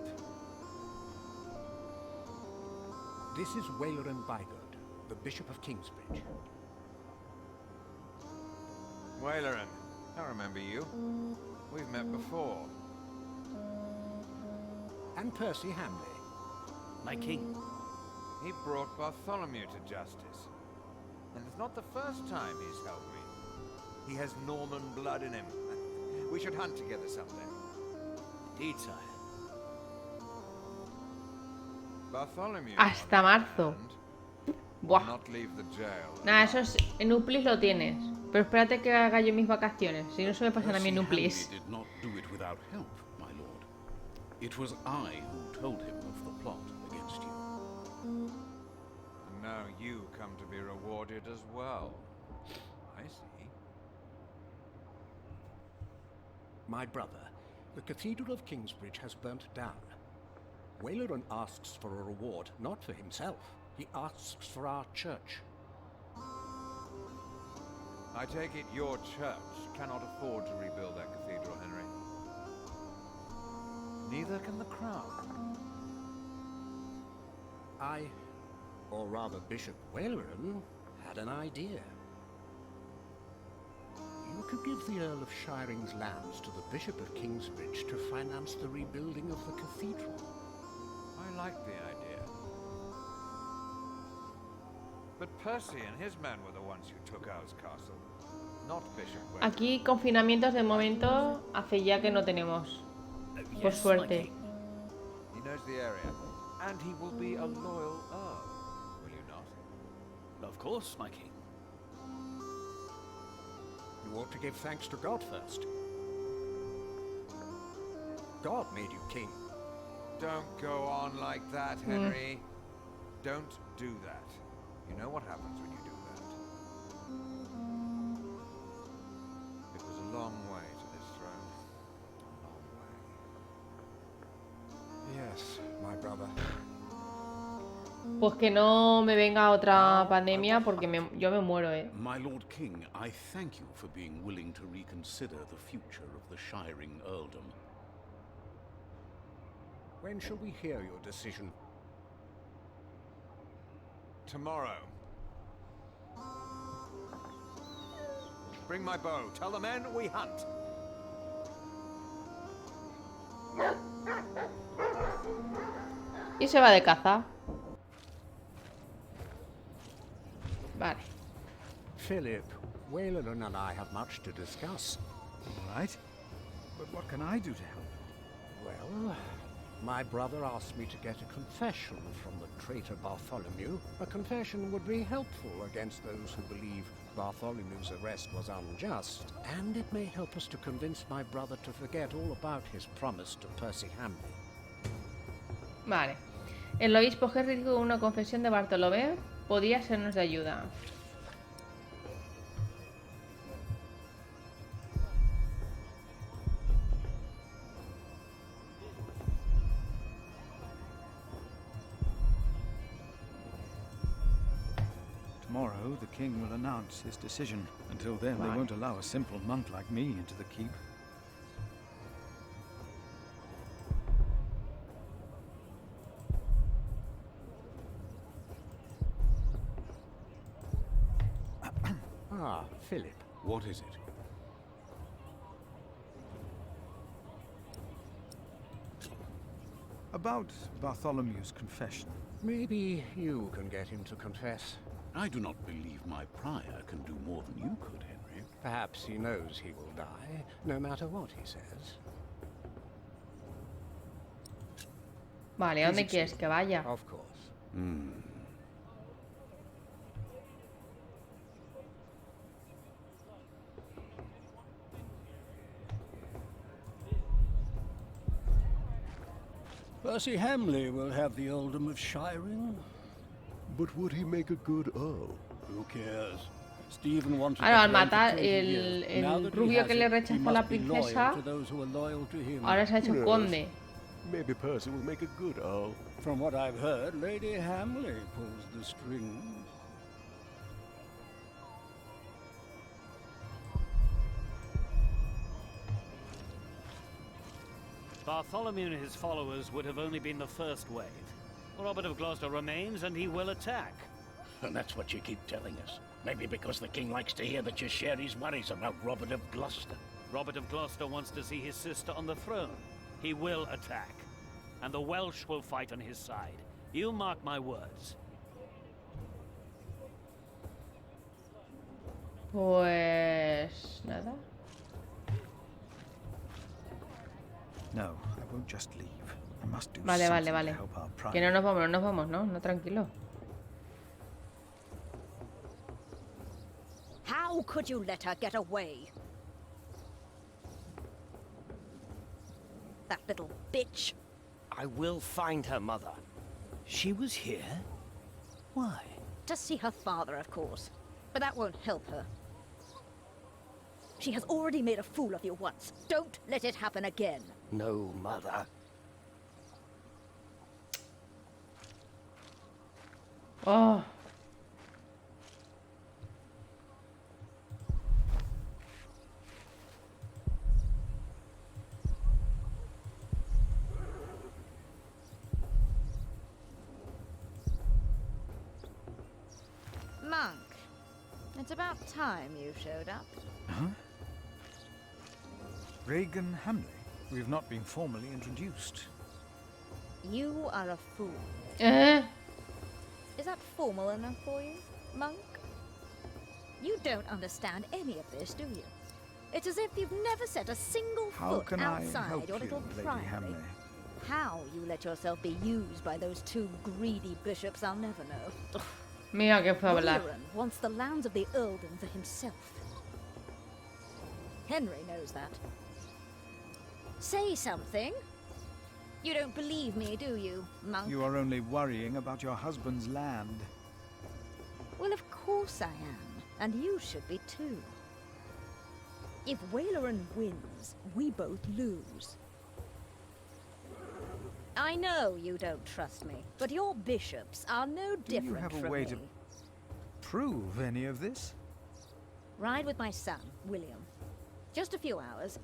This is Waleran Bygod, the Bishop of Kingsbridge. Waleran, I remember you. We've met before. And Percy Hamley. My king. He brought Bartholomew to justice. And it's not the first time he's helped me. He has Norman blood in him. We should hunt together someday. Indeed, sire. Bartholomew. Hasta marzo. Buah. Not leave the jail. Nada, eso es... En Uplis lo tienes. Pero espérate que haga yo mis vacaciones. Si no se me pasan a mí en Uplis. Did not do it without help, my lord. It was I who told him of the plot against you. And now you come to be rewarded as well. I see. My brother, the Cathedral of Kingsbridge has burnt down. Waleran asks for a reward, not for himself. He asks for our church. I take it your church cannot afford to rebuild that cathedral, Henry. Neither can the crown. I, or rather Bishop Waleran, had an idea. You could give the Earl of Shiring's lands to the Bishop of Kingsbridge to finance the rebuilding of the cathedral. I like the idea. But Percy and his men were the ones who took Owl's castle, not Bishop Waleran. Aquí confinamientos de momento hace ya que no tenemos. Por suerte. He knows the area, and he will be a loyal Earl, will you not? Of course, my king. You ought to give thanks to God first. God made you king. Don't go on like that, Henry. Don't do that. You know what happens when you do that. It was a long way to this throne. A long way. Yes, my brother. Pues que no me venga otra pandemia porque yo me muero, My Lord King, I thank you for being willing to reconsider the future of the Shiring earldom. When shall we hear your decision? Tomorrow. Bring my bow. Tell the men we hunt. Y se va de caza. Vale. Philip, Wayland and I have much to discuss. All right. But what can I do to help? Well, my brother asked me to get a confession from the traitor Bartholomew. A confession would be helpful against those who believe Bartholomew's arrest was unjust, and it may help us to convince my brother to forget all about his promise to Percy Hamley. Vale. El obispo Henry dijo que una confesión de Bartolomé podía sernos de ayuda. Tomorrow, the king will announce his decision. Until then, they won't allow a simple monk like me into the keep. Ah, Philip. What is it? About Bartholomew's confession. Maybe you can get him to confess. I do not believe my prior can do more than you could, Henry. Perhaps he knows he will die, no matter what he says. Vale, ¿a dónde quieres que vaya? Of course. Percy Hamley will have the earldom of Shiring. But would he make a good earl? Who cares? Stephen wanted Ahora, al to reign for matar 20 years. Now el that he rubio has que le it, he rechazó a la must be loyal princesa, to those who are loyal to him. ahora se ha hecho conde. Maybe Percy will make a good earl. From what I've heard, Lady Hamley pulls the strings. Bartholomew and his followers would have only been the first wave. Robert of Gloucester remains, and he will attack. And that's what you keep telling us. Maybe because the king likes to hear that you share his worries about Robert of Gloucester. Robert of Gloucester wants to see his sister on the throne. He will attack. And the Welsh will fight on his side. You mark my words. Pues nada. No, I won't just leave. I must do Vale, something vale, to vale. help our pride. Que no nos vamos, ¿no? No, tranquilo. How could you let her get away? That little bitch. I will find her, Mother. She was here? Why? To see her father, of course. But that won't help her. She has already made a fool of you once. Don't let it happen again. No, Mother. Oh. Monk, it's about time you showed up. Huh? Regan Hamley. We've not been formally introduced. You are a fool. Is that formal enough for you, Monk? You don't understand any of this, do you? It's as if you've never set a single How foot can I outside help your you, little Lady priory. Hamley? How you let yourself be used by those two greedy bishops, I'll never know. Mira que fue a hablar. Wayland wants the lands of the earldom for himself. Henry knows that. Say something. You don't believe me, do you, Monk? You are only worrying about your husband's land. Well, of course I am. And you should be too. If Wayland wins, we both lose. I know you don't trust me, but your bishops are no Do you different have a from way me. to prove any of this? Ride with my son, William. Just a few hours.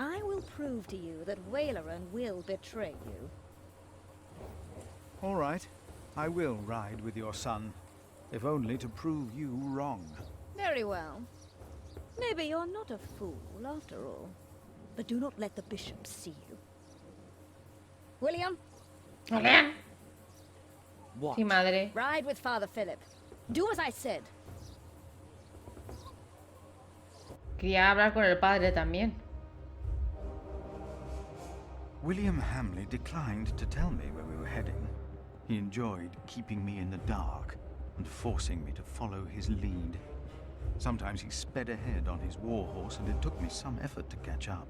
I will prove to you that Wayland will betray you. All right. I will ride with your son, if only to prove you wrong. Very well. Maybe you're not a fool, after all. But do not let the bishops see you. William, What? Sí, madre. Ride with Father Philip. Do as I said. Quería hablar con el padre también. William Hamley declined to tell me where we were heading. He enjoyed keeping me in the dark and forcing me to follow his lead. Sometimes he sped ahead on his warhorse, and it took me some effort to catch up.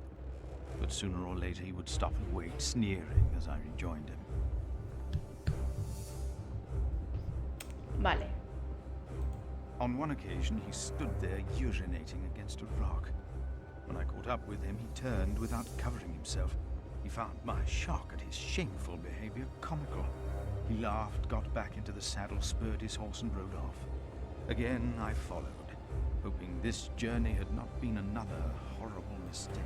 But sooner or later he would stop and wait, sneering as I rejoined him. Vale. On one occasion, he stood there urinating against a rock. When I caught up with him, he turned without covering himself. He found my shock at his shameful behavior comical. He laughed, got back into the saddle, spurred his horse, and rode off. Again, I followed, hoping this journey had not been another horrible mistake.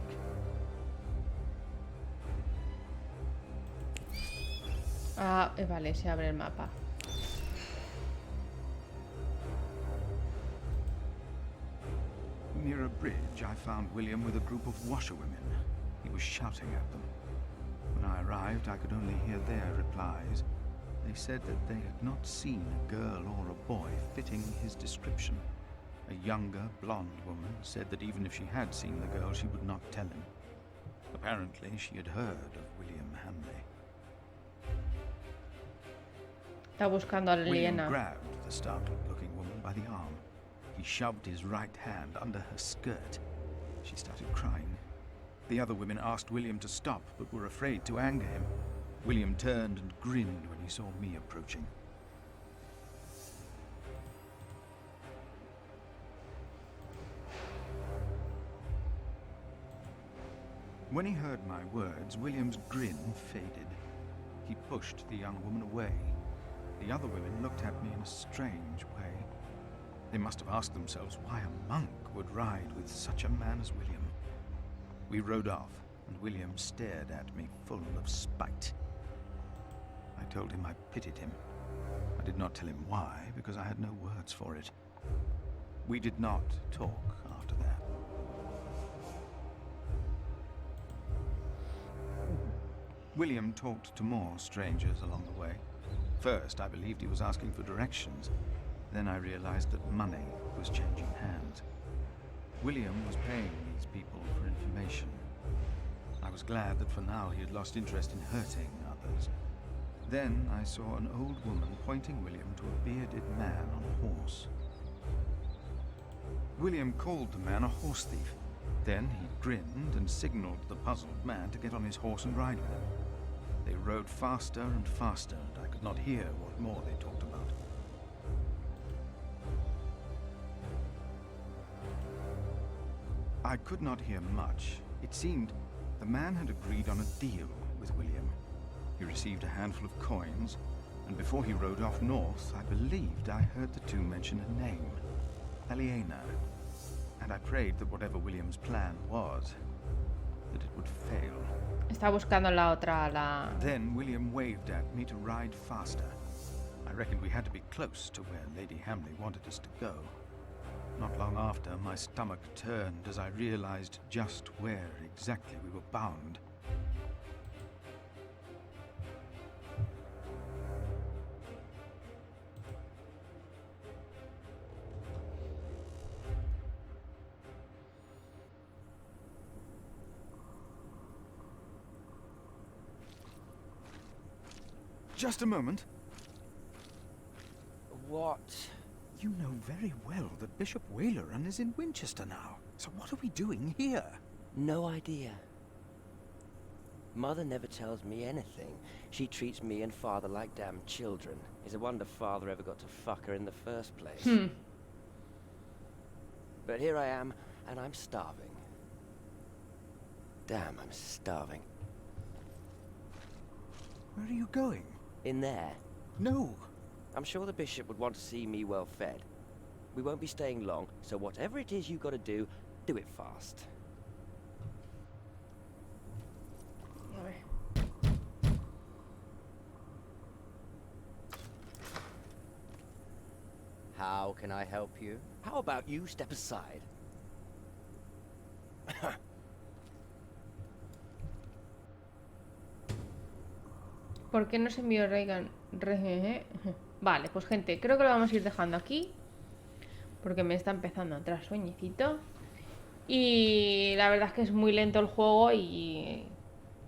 Ah, vale, se abre el mapa. Near a bridge, I found William with a group of washerwomen. He was shouting at them. When I arrived, I could only hear their replies. They said that they had not seen a girl or a boy fitting his description. A younger, blonde woman said that even if she had seen the girl, she would not tell him. Apparently, she had heard of William Hamley. Está buscando a William Liliana. grabbed the startled-looking woman by the arm. He shoved his right hand under her skirt. She started crying. The other women asked William to stop, but were afraid to anger him. William turned and grinned when he saw me approaching. When he heard my words, William's grin faded. He pushed the young woman away. The other women looked at me in a strange way. They must have asked themselves why a monk would ride with such a man as William. We rode off, and William stared at me full of spite. I told him I pitied him. I did not tell him why, because I had no words for it. We did not talk after that. William talked to more strangers along the way. First, I believed he was asking for directions. Then I realized that money was changing hands. William was paying these people for information. I was glad that for now he had lost interest in hurting others. Then I saw an old woman pointing William to a bearded man on a horse. William called the man a horse thief. Then he grinned and signaled the puzzled man to get on his horse and ride with him. They rode faster and faster, and I could not hear what more they talked about. I could not hear much. It seemed the man had agreed on a deal with William. He received a handful of coins, and before he rode off north, I believed I heard the two mention a name, Aliena. And I prayed that whatever William's plan was, that it would fail. Está buscando la otra, la... Then William waved at me to ride faster. I reckoned we had to be close to where Lady Hamley wanted us to go. Not long after, my stomach turned as I realized just where exactly we were bound. Just a moment. What? You know very well that Bishop Waleran is in Winchester now. So what are we doing here? No idea. Mother never tells me anything. She treats me and Father like damn children. It's a wonder Father ever got to fuck her in the first place. But here I am, and I'm starving. Damn, I'm starving. Where are you going? In there. No. I'm sure the bishop would want to see me well fed. We won't be staying long, so whatever it is you gotta do it fast. A ver. How can I help you? How about you step aside? ¿Por qué no se envió Reagan? Vale, pues gente, creo que lo vamos a ir dejando aquí. Porque me está empezando a entrar sueñecito. Y la verdad es que es muy lento el juego y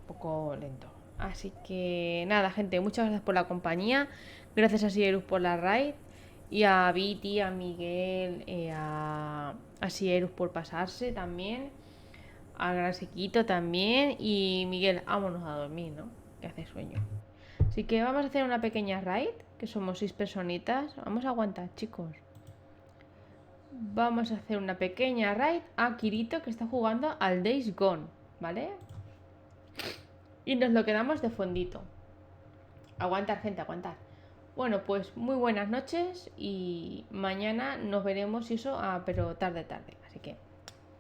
un poco lento. Así que nada, gente, muchas gracias por la compañía. Gracias a Sierus por la raid. Y a Viti, a Miguel, a Sierus por pasarse también. A Gran Sequito también. Y Miguel, vámonos a dormir, ¿no? Que hace sueño. Así que vamos a hacer una pequeña raid. Que somos 6 personitas. Vamos a aguantar, chicos. Vamos a hacer una pequeña raid a Kirito, que está jugando al Days Gone, ¿vale? Y nos lo quedamos de fondito. Aguantar, gente, aguantar. Bueno, pues muy buenas noches y mañana nos veremos y eso, pero tarde. Así que,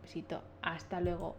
besito, hasta luego.